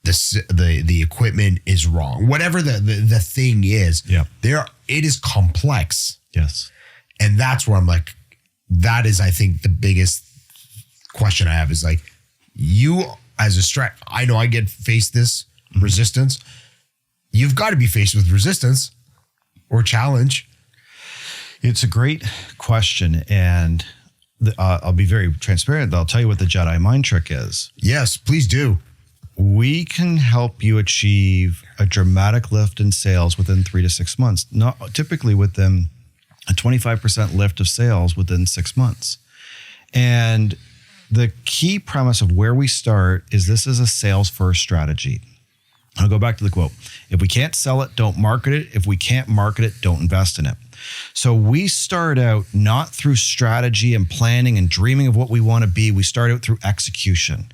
The equipment is wrong. Whatever the thing is, it is complex. Yes. And that's where I'm like, that is, I think, the biggest question I have is like, you as a I know I get faced this resistance. You've got to be faced with resistance or challenge. It's a great question. And I'll be very transparent. I'll tell you what the Jedi mind trick is. Yes, please do. We can help you achieve a dramatic lift in sales within 3 to 6 months, not typically within a 25% lift of sales within 6 months. And the key premise of where we start is this is a sales first strategy. I'll go back to the quote. If we can't sell it, don't market it. If we can't market it, don't invest in it. So we start out not through strategy and planning and dreaming of what we want to be. We start out through execution.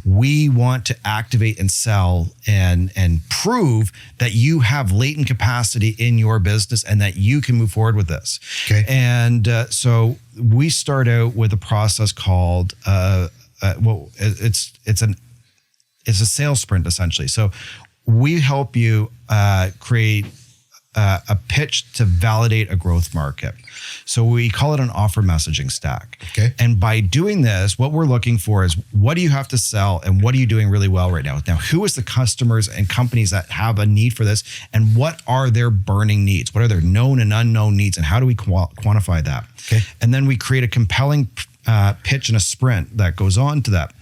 We want to activate and sell and prove that you have latent capacity in your business and that you can move forward with this. Okay. And so we start out with a process called it's a sales sprint essentially. So we help you create a pitch to validate a growth market. So we call it an offer messaging stack. Okay. And by doing this, what we're looking for is what do you have to sell and what are you doing really well right now? Now, who is the customers and companies that have a need for this and what are their burning needs? What are their known and unknown needs and how do we quantify that? Okay. And then we create a compelling pitch and a sprint that goes on to that.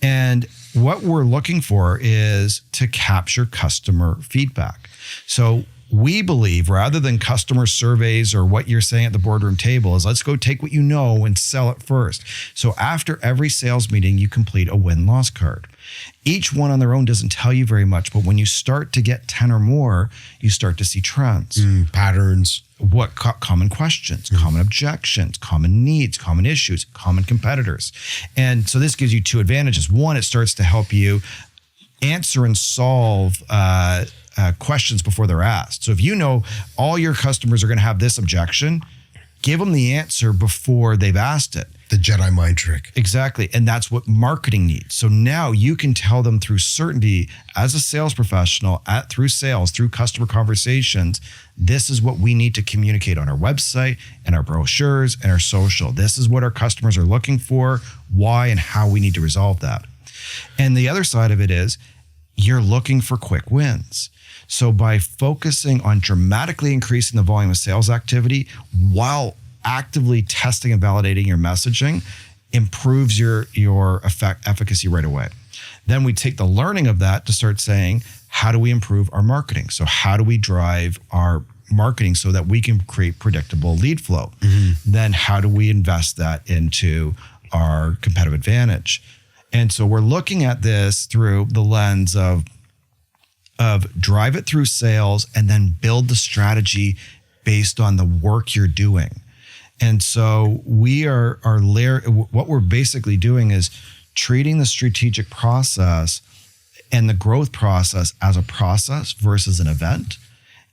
And what we're looking for is to capture customer feedback. So we believe rather than customer surveys or what you're saying at the boardroom table is let's go take what you know and sell it first. So after every sales meeting, you complete a win-loss card. Each one on their own doesn't tell you very much, but when you start to get 10 or more, you start to see trends. Patterns. What common questions, common objections, common needs, common issues, common competitors. And so this gives you two advantages. One, it starts to help you answer and solve questions before they're asked. So if you know all your customers are going to have this objection, give them the answer before they've asked it. The Jedi mind trick. Exactly. And that's what marketing needs. So now you can tell them through certainty as a sales professional, through sales, through customer conversations, this is what we need to communicate on our website and our brochures and our social. This is what our customers are looking for, why, and how we need to resolve that. And the other side of it is you're looking for quick wins. So by focusing on dramatically increasing the volume of sales activity while actively testing and validating your messaging improves your efficacy right away. Then we take the learning of that to start saying, how do we improve our marketing? So how do we drive our marketing so that we can create predictable lead flow? Then how do we invest that into our competitive advantage? And so we're looking at this through the lens of drive it through sales and then build the strategy based on the work you're doing. And so what we're basically doing is treating the strategic process and the growth process as a process versus an event.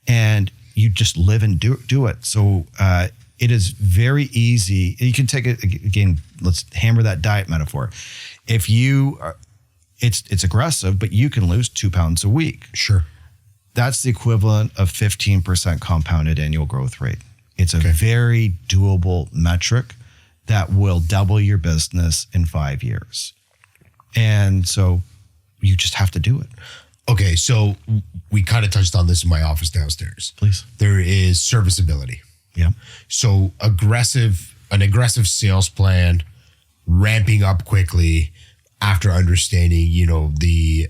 And you just live and do it. So it is very easy. You can take it again. Let's hammer that diet metaphor. If you are, it's aggressive, but you can lose 2 pounds a week. Sure. That's the equivalent of 15% compounded annual growth rate. It's a very doable metric that will double your business in 5 years. And so you just have to do it. Okay, so we kind of touched on this in my office downstairs. Please. There is serviceability. Yeah. So an aggressive sales plan, ramping up quickly after understanding, the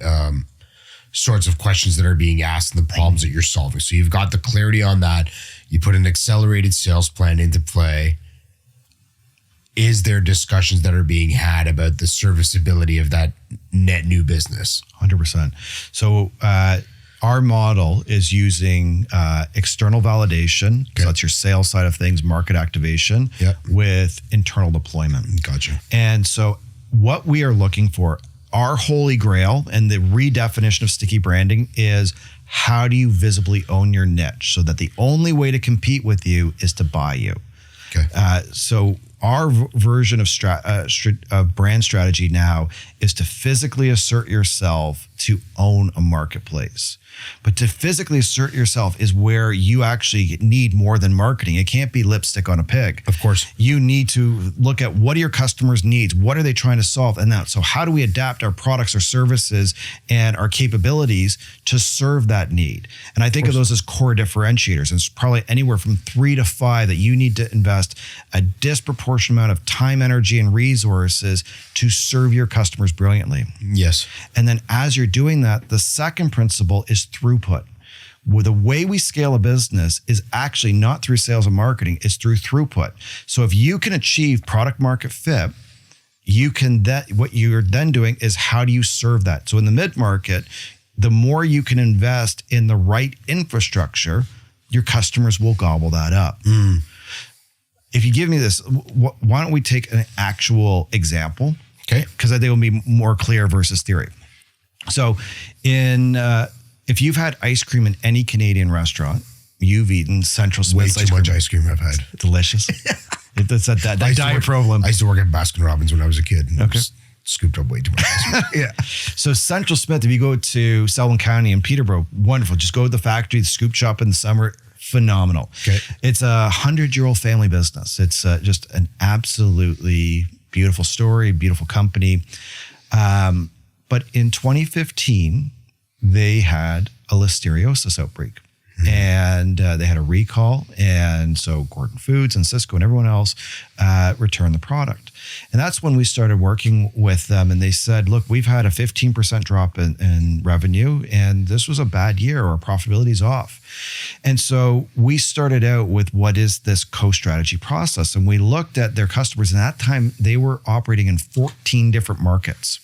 sorts of questions that are being asked and the problems that you're solving. So you've got the clarity on that. You put an accelerated sales plan into play. Is there discussions that are being had about the serviceability of that net new business? 100%. So our model is using external validation. So that's your sales side of things, market activation, with internal deployment. Gotcha. And so what we are looking for, our holy grail and the redefinition of sticky branding is, how do you visibly own your niche so that the only way to compete with you is to buy you? Okay. So our version of brand strategy now is to physically assert yourself to own a marketplace. But to physically assert yourself is where you actually need more than marketing. It can't be lipstick on a pig. Of course. You need to look at what are your customers' needs? What are they trying to solve? And so how do we adapt our products or services and our capabilities to serve that need? And I think of those as core differentiators. And it's probably anywhere from 3 to 5 that you need to invest a disproportionate amount of time, energy, and resources to serve your customers brilliantly. Yes. And then as you're doing that, the second principle is throughput. Well, the way we scale a business is actually not through sales and marketing, it's through throughput. So if you can achieve product market fit, what you're then doing is, how do you serve that? So in the mid-market, the more you can invest in the right infrastructure, your customers will gobble that up. If you give me this, why don't we take an actual example? Okay. Because I think it'll be more clear versus theory. So if you've had ice cream in any Canadian restaurant, you've eaten Central Smith's Way too much ice cream I've had. Delicious. It's that diet problem. I used to work at Baskin Robbins when I was a kid. And Okay. Scooped up way too much ice cream. Yeah. So Central Smith, if you go to Selwyn County in Peterborough, wonderful. Just go to the factory, the scoop shop in the summer, phenomenal. Okay. It's a 100-year-old family business. It's just an absolutely beautiful story, beautiful company. But in 2015, they had a listeriosis outbreak. And they had a recall. And so Gordon Foods and Cisco and everyone else returned the product. And that's when we started working with them. And they said, look, we've had a 15% drop in revenue, and this was a bad year. Our profitability is off. And so we started out with, what is this co-strategy process? And we looked at their customers. And at that time, they were operating in 14 different markets.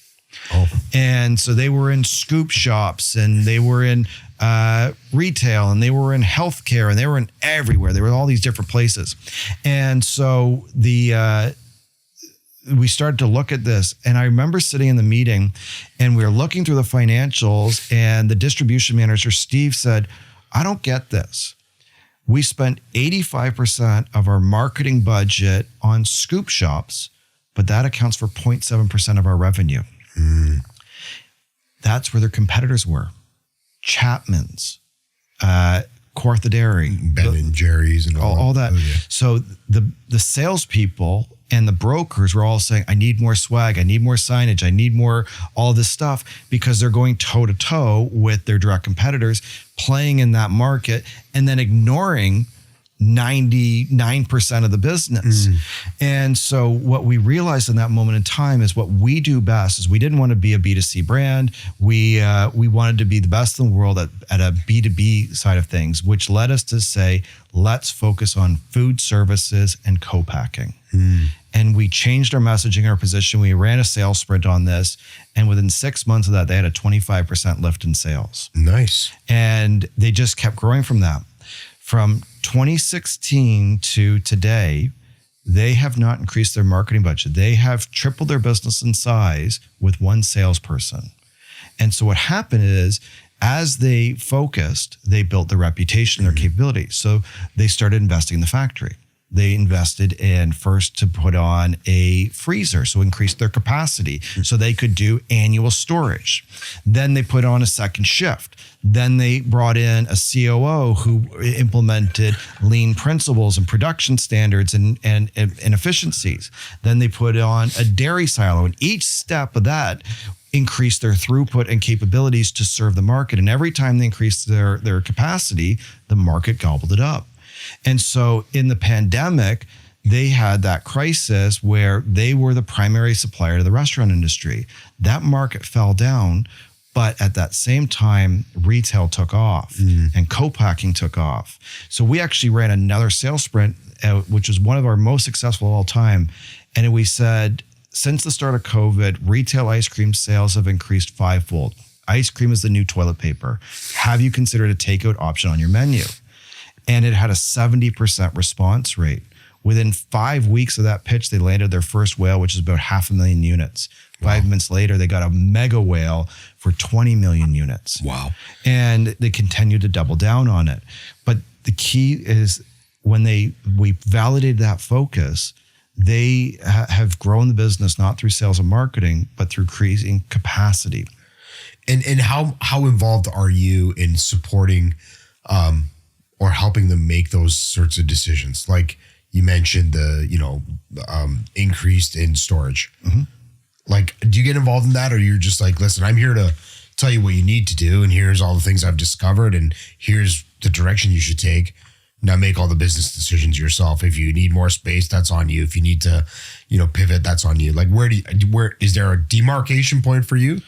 Oh. And so they were in scoop shops, and they were in retail, and they were in healthcare, and they were in everywhere. They were in all these different places. And so we started to look at this. And I remember sitting in the meeting, and we were looking through the financials, and the distribution manager, Steve, said, I don't get this. We spent 85% of our marketing budget on scoop shops, but that accounts for 0.7% of our revenue. That's where their competitors were. Chapman's, Cortha Dairy, Ben and Jerry's, and all that. Oh, yeah. So the salespeople and the brokers were all saying, I need more swag, I need more signage, I need more all this stuff, because they're going toe to toe with their direct competitors, playing in that market, and then ignoring 99% of the business. And so what we realized in that moment in time is what we do best is we didn't want to be a B2C brand. We wanted to be the best in the world at a B2B side of things, which led us to say, let's focus on food services and co-packing. And we changed our messaging, our position. We ran a sales sprint on this. And within 6 months of that, they had a 25% lift in sales. Nice. And they just kept growing from that. From 2016 to today, they have not increased their marketing budget. They have tripled their business in size with one salesperson. And so what happened is, as they focused, they built their reputation, their capabilities. So they started investing in the factory. They invested in first to put on a freezer, so increase their capacity so they could do annual storage. Then they put on a second shift. Then they brought in a COO who implemented lean principles and production standards and efficiencies. Then they put on a dairy silo, and each step of that increased their throughput and capabilities to serve the market. And every time they increased their capacity, the market gobbled it up. And so in the pandemic, they had that crisis where they were the primary supplier to the restaurant industry. That market fell down, but at that same time, retail took off and co-packing took off. So we actually ran another sales sprint, which was one of our most successful of all time. And we said, since the start of COVID, retail ice cream sales have increased fivefold. Ice cream is the new toilet paper. Have you considered a takeout option on your menu? And it had a 70% response rate. Within 5 weeks of that pitch, they landed their first whale, which is about 500,000 units. Wow. 5 months later, they got a mega whale for 20 million units. Wow. And they continued to double down on it. But the key is when we validated that focus, they have grown the business not through sales and marketing, but through creating capacity. And how involved are you in supporting or helping them make those sorts of decisions? Like you mentioned increased in storage. Like, do you get involved in that, or you're just like, listen, I'm here to tell you what you need to do, and here's all the things I've discovered, and here's the direction you should take. Now make all the business decisions yourself. If you need more space, that's on you. If you need to, pivot, that's on you. Like, where is there a demarcation point for you?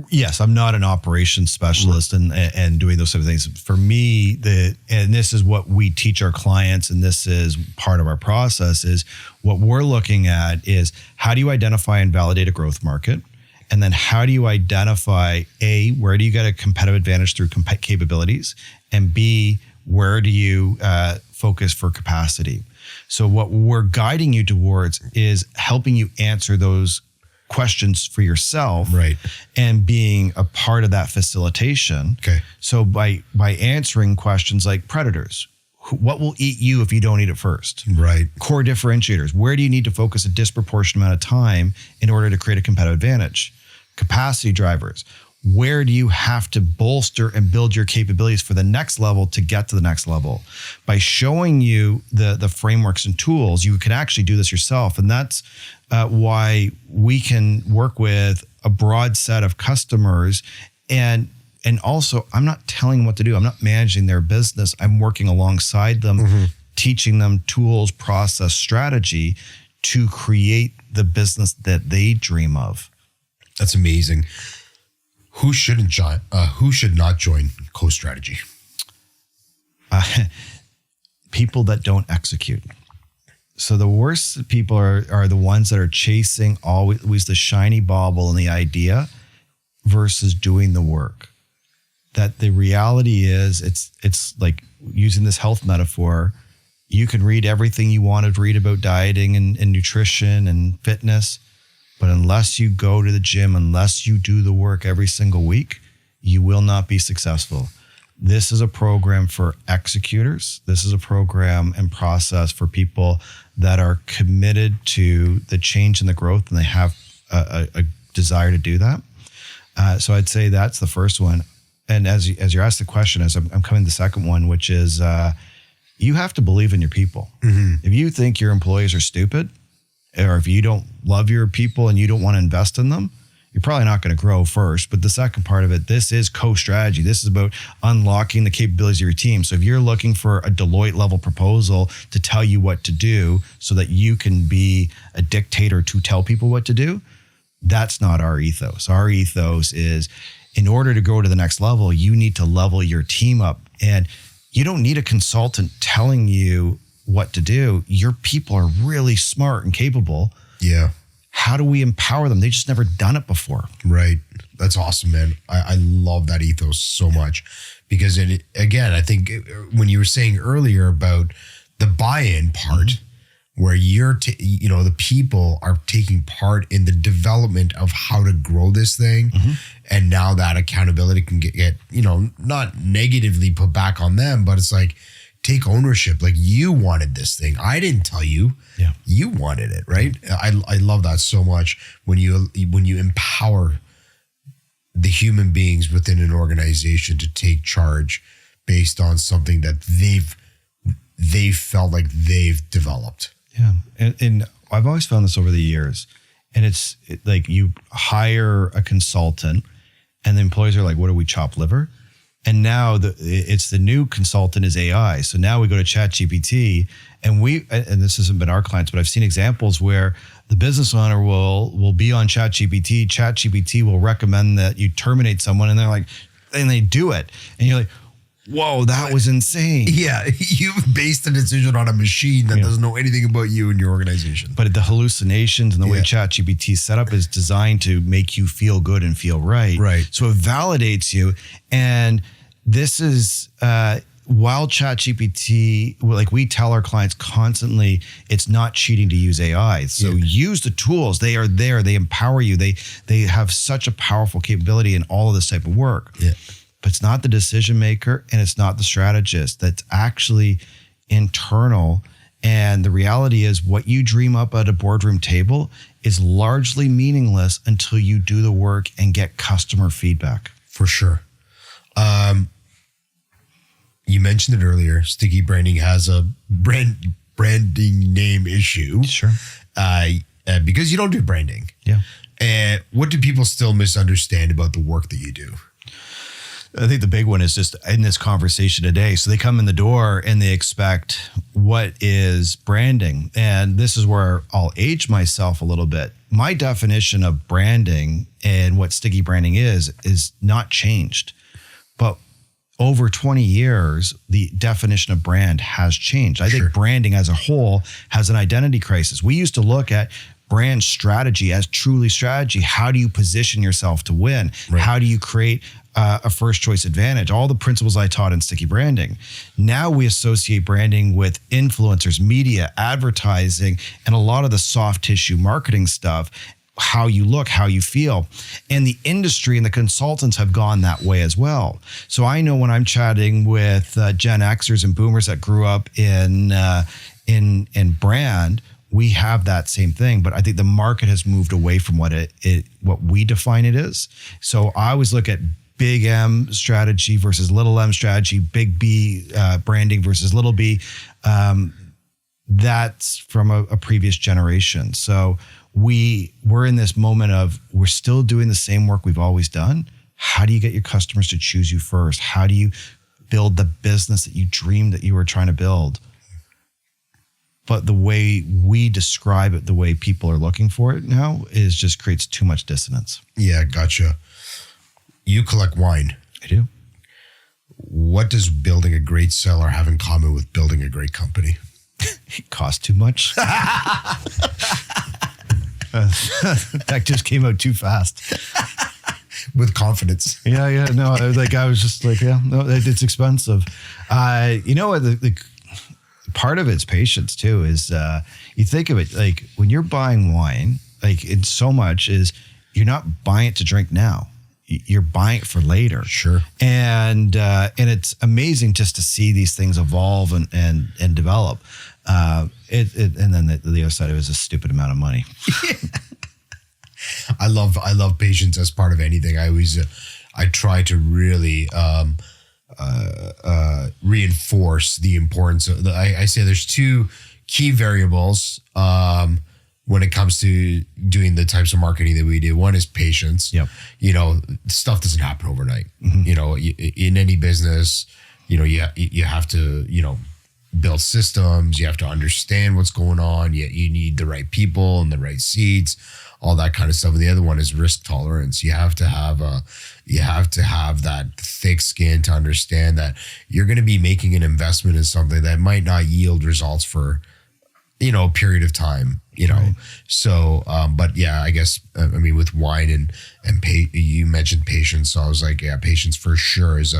Yes, I'm not an operations specialist and doing those sort of things. For me, and this is what we teach our clients, and this is part of our process, is what we're looking at is how do you identify and validate a growth market? And then how do you identify, A, where do you get a competitive advantage through capabilities? And B, where do you focus for capacity? So what we're guiding you towards is helping you answer those questions for yourself, right? And being a part of that facilitation. Okay. So by answering questions like predators, what will eat you if you don't eat it first? Right. Core differentiators, where do you need to focus a disproportionate amount of time in order to create a competitive advantage? Capacity drivers, where do you have to bolster and build your capabilities for the next level to get to the next level? By showing you the frameworks and tools, you can actually do this yourself. And that's why we can work with a broad set of customers. And also, I'm not telling them what to do. I'm not managing their business. I'm working alongside them, teaching them tools, process, strategy to create the business that they dream of. That's amazing. Who should not join Co-Strategy? People that don't execute. So the worst people are the ones that are chasing always the shiny bauble and the idea versus doing the work. That the reality is, it's like using this health metaphor. You can read everything you want to read about dieting and nutrition and fitness, but unless you go to the gym, unless you do the work every single week, you will not be successful. This is a program for executors. This is a program and process for people that are committed to the change and the growth, and they have a desire to do that. So I'd say that's the first one. And as you asked the question, as I'm coming to the second one, which is you have to believe in your people. If you think your employees are stupid, or if you don't love your people and you don't want to invest in them, you're probably not going to grow first. But the second part of it, this is co-strategy. This is about unlocking the capabilities of your team. So if you're looking for a Deloitte level proposal to tell you what to do so that you can be a dictator to tell people what to do, that's not our ethos. Our ethos is, in order to go to the next level, you need to level your team up. And you don't need a consultant telling you what to do. Your people are really smart and capable. Yeah. How do we empower them? They've just never done it before. Right. That's awesome, man. I love that ethos so much, because again, I think when you were saying earlier about the buy-in part, where the people are taking part in the development of how to grow this thing. And now that accountability can get, not negatively put back on them, but it's like, take ownership. Like, you wanted this thing. I didn't tell you. Yeah. You wanted it, right? I love that so much when you empower the human beings within an organization to take charge based on something that they've felt like they've developed. Yeah. And I've always found this over the years. And it's like, you hire a consultant and the employees are like, what do we chop liver? And now it's the new consultant is AI. So now we go to ChatGPT and this hasn't been our clients, but I've seen examples where the business owner will be on ChatGPT. ChatGPT will recommend that you terminate someone, and they do it. And you're like, whoa, that was insane. Yeah, you've based a decision on a machine that doesn't know anything about you and your organization. But the hallucinations and the way ChatGPT is set up is designed to make you feel good and feel right. Right. So it validates you. And this is, while ChatGPT, like we tell our clients constantly, it's not cheating to use AI. So use the tools. They are there. They empower you. They have such a powerful capability in all of this type of work. Yeah. But it's not the decision maker and it's not the strategist. That's actually internal. And the reality is, what you dream up at a boardroom table is largely meaningless until you do the work and get customer feedback. For sure. You mentioned it earlier. Sticky branding has a branding name issue. Sure. Because you don't do branding. Yeah. And what do people still misunderstand about the work that you do? I think the big one is just in this conversation today. So they come in the door and they expect, what is branding? And this is where I'll age myself a little bit. My definition of branding and what sticky branding is not changed. But over 20 years, the definition of brand has changed. I think branding as a whole has an identity crisis. We used to look at brand strategy as truly strategy. How do you position yourself to win? Right. How do you create a first choice advantage? All the principles I taught in sticky branding. Now we associate branding with influencers, media, advertising, and a lot of the soft tissue marketing stuff. How you look, how you feel. And the industry and the consultants have gone that way as well. So I know when I'm chatting with Gen Xers and boomers that grew up in brand, we have that same thing. But I think the market has moved away from what we define it is. So I always look at big M strategy versus little m strategy, big B branding versus little b. That's from a previous generation. So we're in this moment of, we're still doing the same work we've always done. How do you get your customers to choose you first? How do you build the business that you dreamed that you were trying to build? But the way we describe it, the way people are looking for it now, is just creates too much dissonance. Yeah, gotcha. You collect wine. I do. What does building a great cellar have in common with building a great company? It costs too much. That just came out too fast. With confidence. Yeah. No, I was just like, it's expensive. The part of it's patience too. Is you think of it like when you're buying wine, like it's so much is you're not buying it to drink now. You're buying it for later. Sure. And it's amazing just to see these things evolve and develop. And then the other side of it is a stupid amount of money. I love patience as part of anything. I try to really reinforce the importance of I say there's two key variables when it comes to doing the types of marketing that we do. One is patience. Yep. Stuff doesn't happen overnight. In any business, you have to, build systems. You have to understand what's going on. You need the right people and the right seats, all that kind of stuff. And the other one is risk tolerance. You have to have that thick skin to understand that you're going to be making an investment in something that might not yield results for, a period of time, Right. So, but yeah, I guess, with wine and you mentioned patience. So I was like, yeah, patience for sure is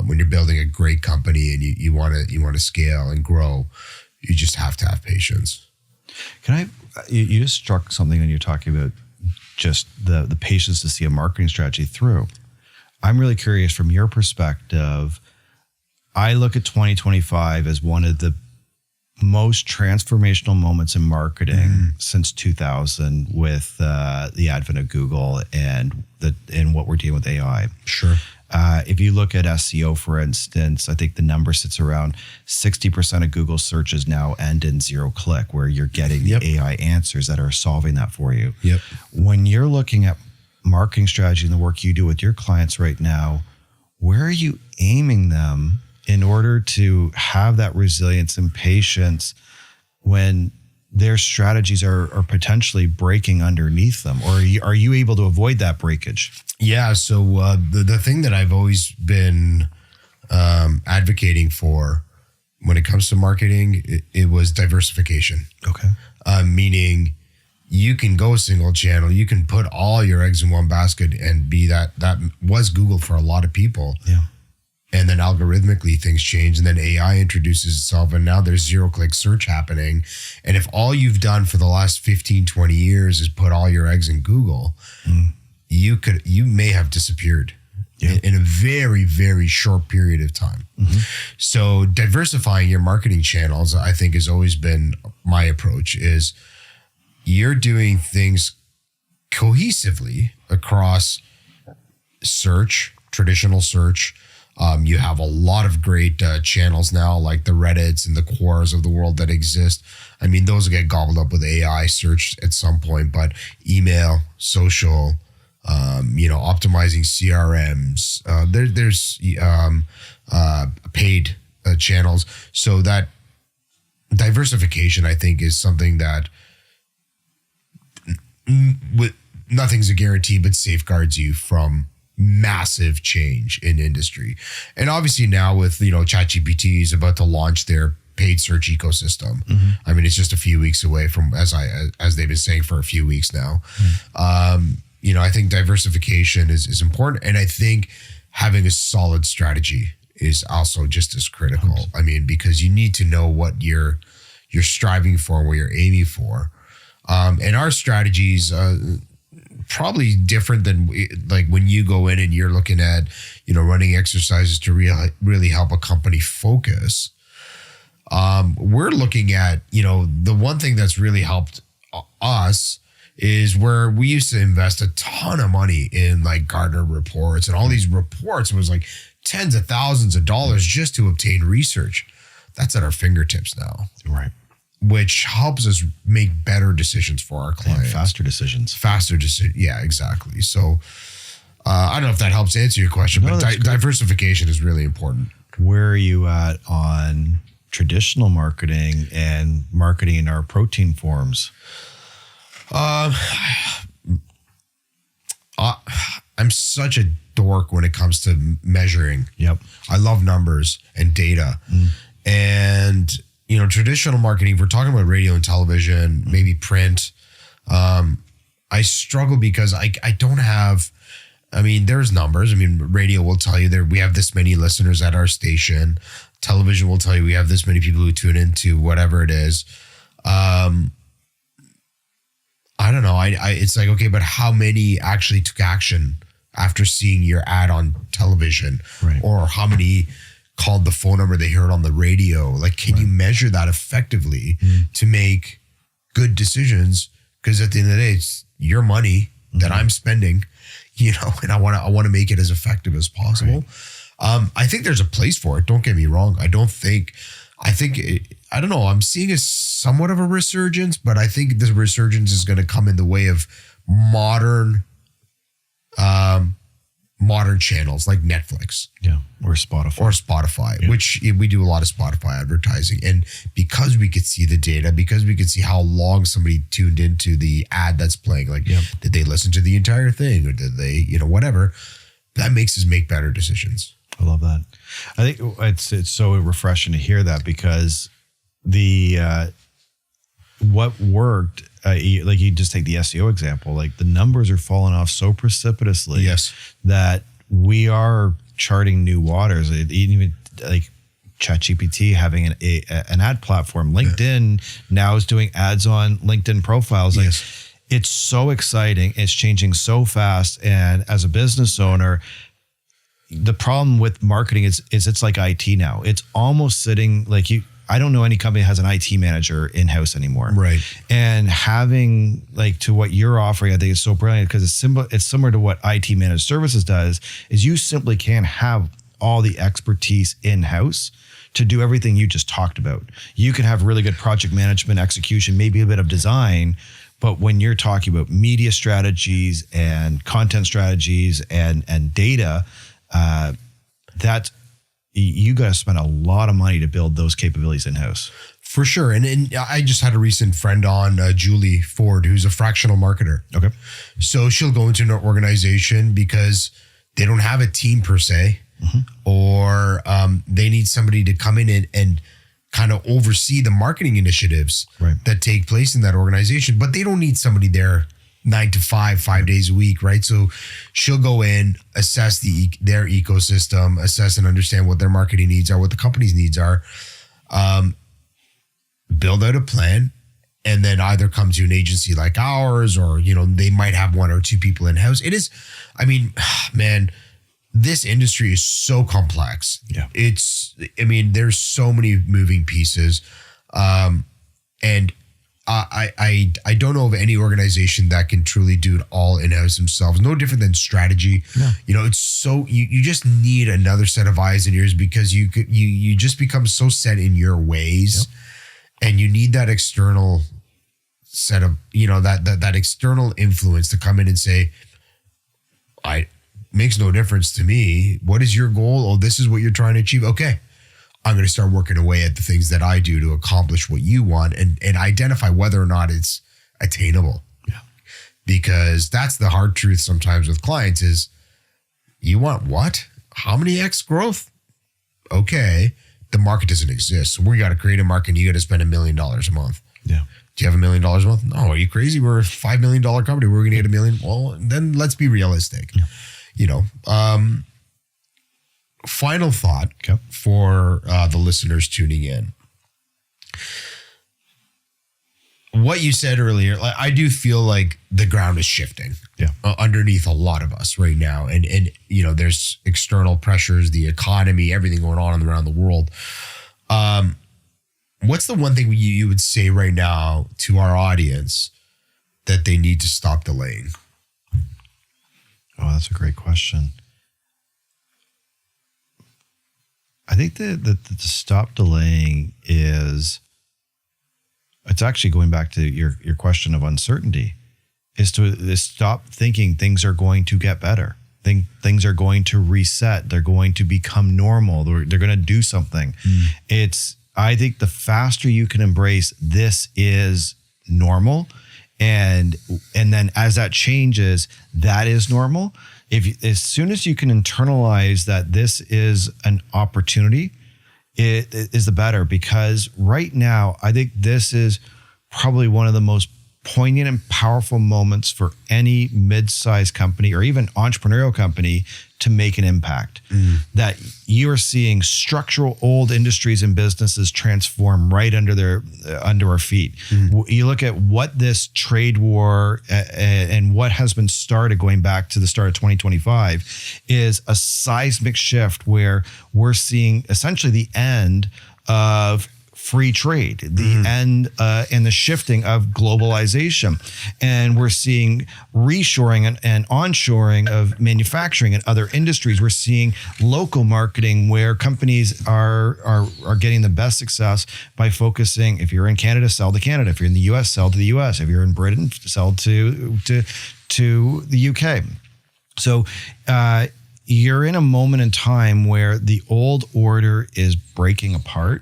when you're building a great company and you want to scale and grow, you just have to have patience. You just struck something when you're talking about just the patience to see a marketing strategy through. I'm really curious from your perspective. I look at 2025 as one of the most transformational moments in marketing since 2000 with the advent of Google and what we're dealing with AI. Sure. If you look at SEO, for instance, I think the number sits around 60% of Google searches now end in 0-click, where you're getting the AI answers that are solving that for you. Yep. When you're looking at marketing strategy and the work you do with your clients right now, where are you aiming them in order to have that resilience and patience when their strategies are potentially breaking underneath them? Or are you able to avoid that breakage? Yeah. So the thing that I've always been advocating for when it comes to marketing, it was diversification. Okay. Meaning you can go single channel, you can put all your eggs in one basket and be that was Google for a lot of people. Yeah. And then algorithmically things change, and then AI introduces itself, and now there's 0-click search happening. And if all you've done for the last 15, 20 years is put all your eggs in Google, you may have disappeared in a very, very short period of time. So diversifying your marketing channels, I think, has always been my approach, is you're doing things cohesively across search, traditional search. You have a lot of great channels now, like the Reddits and the Quoras of the world that exist. Those get gobbled up with AI search at some point, but email, social, optimizing CRMs. There's paid channels. So that diversification, I think, is something that nothing's a guarantee, but safeguards you from massive change in industry. And obviously now with, ChatGPT is about to launch their paid search ecosystem. It's just a few weeks away from, as they've been saying for a few weeks now. I think diversification is important. And I think having a solid strategy is also just as critical. Because you need to know what you're striving for and what you're aiming for. And our strategies, probably different than like when you go in and you're looking at, running exercises to really help a company focus. We're looking at, the one thing that's really helped us is where we used to invest a ton of money in like Gartner reports and all these reports. It was like tens of thousands of dollars just to obtain research. That's at our fingertips now. Right. Which helps us make better decisions for our clients. And faster decisions. Yeah, exactly. So I don't know if that helps answer your question, but diversification is really important. Where are you at on traditional marketing and marketing in our protein forms? I'm such a dork when it comes to measuring. Yep. I love numbers and data. And traditional marketing, if we're talking about radio and television, maybe print, I struggle because I don't have, there's numbers. Radio will tell you we have this many listeners at our station. Television will tell you we have this many people who tune into whatever it is. I don't know. It's like, okay, but how many actually took action after seeing your ad on television? Right. Or how many called the phone number they heard on the radio? Like, can you measure that effectively to make good decisions? Because at the end of the day, it's your money that I'm spending, and I want to make it as effective as possible. Right. I think there's a place for it. Don't get me wrong. I think I don't know. I'm seeing a somewhat of a resurgence, but I think this resurgence is going to come in the way of modern channels like Netflix. Yeah. Or Spotify. Which we do a lot of Spotify advertising. And because we could see the data, because we could see how long somebody tuned into the ad that's playing, like, did they listen to the entire thing or did they, whatever, that makes us make better decisions. I love that. I think it's so refreshing to hear that, because what worked, like you just take the SEO example, like the numbers are falling off so precipitously that we are charting new waters. Even like ChatGPT having an ad platform, LinkedIn now is doing ads on LinkedIn profiles. Like, it's so exciting. It's changing so fast. And as a business owner, the problem with marketing is it's like IT now. It's almost sitting like I don't know any company that has an IT manager in-house anymore. Right. And having, like, to what you're offering, I think it's so brilliant, because it's similar to what IT managed services does, is you simply can't have all the expertise in-house to do everything you just talked about. You can have really good project management, execution, maybe a bit of design, but when you're talking about media strategies and content strategies and data, that you got to spend a lot of money to build those capabilities in-house. For sure. And I just had a recent friend on, Julie Ford, who's a fractional marketer. Okay. So she'll go into an organization because they don't have a team per se, or they need somebody to come in and kind of oversee the marketing initiatives that take place in that organization, but they don't need somebody there 9 to 5, 5 days a week, right? So she'll go in, assess their ecosystem, assess and understand what their marketing needs are, what the company's needs are, build out a plan, and then either come to an agency like ours, or, they might have 1 or 2 people in-house. It is, man, this industry is so complex. Yeah. There's so many moving pieces. And I don't know of any organization that can truly do it all in-house themselves. No different than strategy. No. It's so you just need another set of eyes and ears, because you just become so set in your ways, and you need that external set of that external influence to come in and say, makes no difference to me. What is your goal? Oh, this is what you're trying to achieve. Okay. I'm going to start working away at the things that I do to accomplish what you want, and identify whether or not it's attainable. Yeah. Because that's the hard truth sometimes with clients is, you want what? How many X growth? Okay. The market doesn't exist. So we got to create a market, and you got to spend $1 million a month. Yeah. Do you have $1 million a month? No, are you crazy? We're a $5 million company. We're going to get $1 million. Well, then let's be realistic. Yeah. Final thought for the listeners tuning in. What you said earlier, I do feel like the ground is shifting underneath a lot of us right now. And there's external pressures, the economy, everything going on around the world. What's the one thing you would say right now to our audience that they need to stop delaying? Oh, that's a great question. I think that the stop delaying it's actually going back to your question of uncertainty, is to stop thinking things are going to get better. Things are going to reset. They're going to become normal. They're going to do something. I think the faster you can embrace this is normal, and then as that changes, that is normal. As soon as you can internalize that this is an opportunity, it is the better, because right now, I think this is probably one of the most poignant and powerful moments for any mid-sized company or even entrepreneurial company to make an impact. That you are seeing structural old industries and businesses transform right under our feet. You look at what this trade war and what has been started going back to the start of 2025 is a seismic shift, where we're seeing essentially the end of free trade, the end and the shifting of globalization. And we're seeing reshoring and onshoring of manufacturing and other industries. We're seeing local marketing where companies are getting the best success by focusing. If you're in Canada, sell to Canada. If you're in the US, sell to the US. If you're in Britain, sell to the UK. So you're in a moment in time where the old order is breaking apart.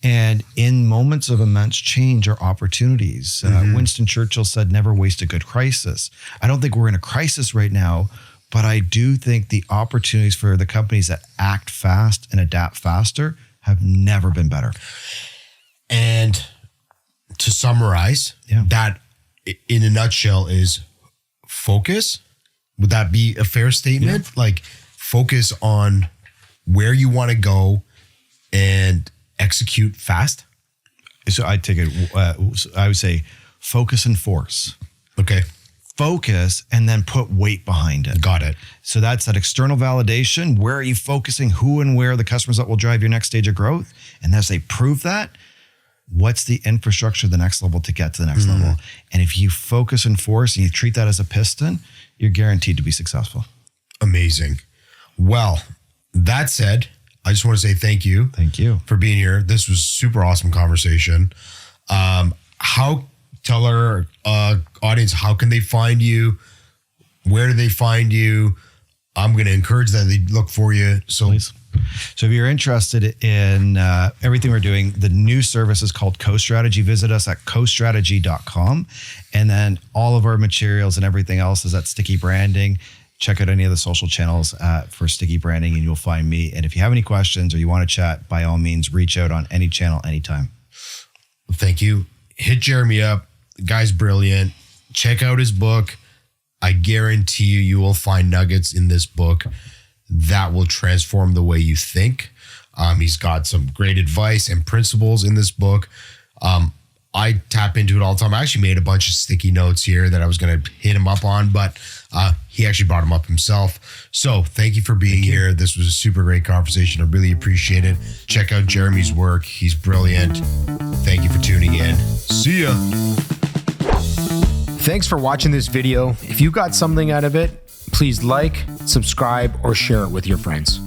And in moments of immense change are opportunities. Winston Churchill said, never waste a good crisis. I don't think we're in a crisis right now, but I do think the opportunities for the companies that act fast and adapt faster have never been better. And to summarize, that in a nutshell is focus. Would that be a fair statement? Yeah. Like focus on where you want to go and execute fast. So I take it, I would say focus and force. Okay. Focus and then put weight behind it. Got it. So that's that external validation. Where are you focusing? Who and where are the customers that will drive your next stage of growth? And as they prove that, what's the infrastructure, the next level to get to the next level? And if you focus and force and you treat that as a piston, you're guaranteed to be successful. Amazing. Well, that said, I just want to say thank you. Thank you for being here. This was super awesome conversation. Tell our audience, how can they find you? Where do they find you? I'm going to encourage that they look for you. So please. So if you're interested in everything we're doing, the new service is called Co-Strategy. Visit us at costrategy.com. And then all of our materials and everything else is at Sticky Branding. Check out any of the social channels for Sticky Branding and you'll find me. And if you have any questions or you want to chat, by all means, reach out on any channel, anytime. Thank you. Hit Jeremy up. The guy's brilliant. Check out his book. I guarantee you will find nuggets in this book that will transform the way you think. He's got some great advice and principles in this book. I tap into it all the time. I actually made a bunch of sticky notes here that I was going to hit him up on, but he actually brought them up himself. So thank you for being here. This was a super great conversation. I really appreciate it. Check out Jeremy's work. He's brilliant. Thank you for tuning in. See ya. Thanks for watching this video. If you got something out of it, please like, subscribe, or share it with your friends.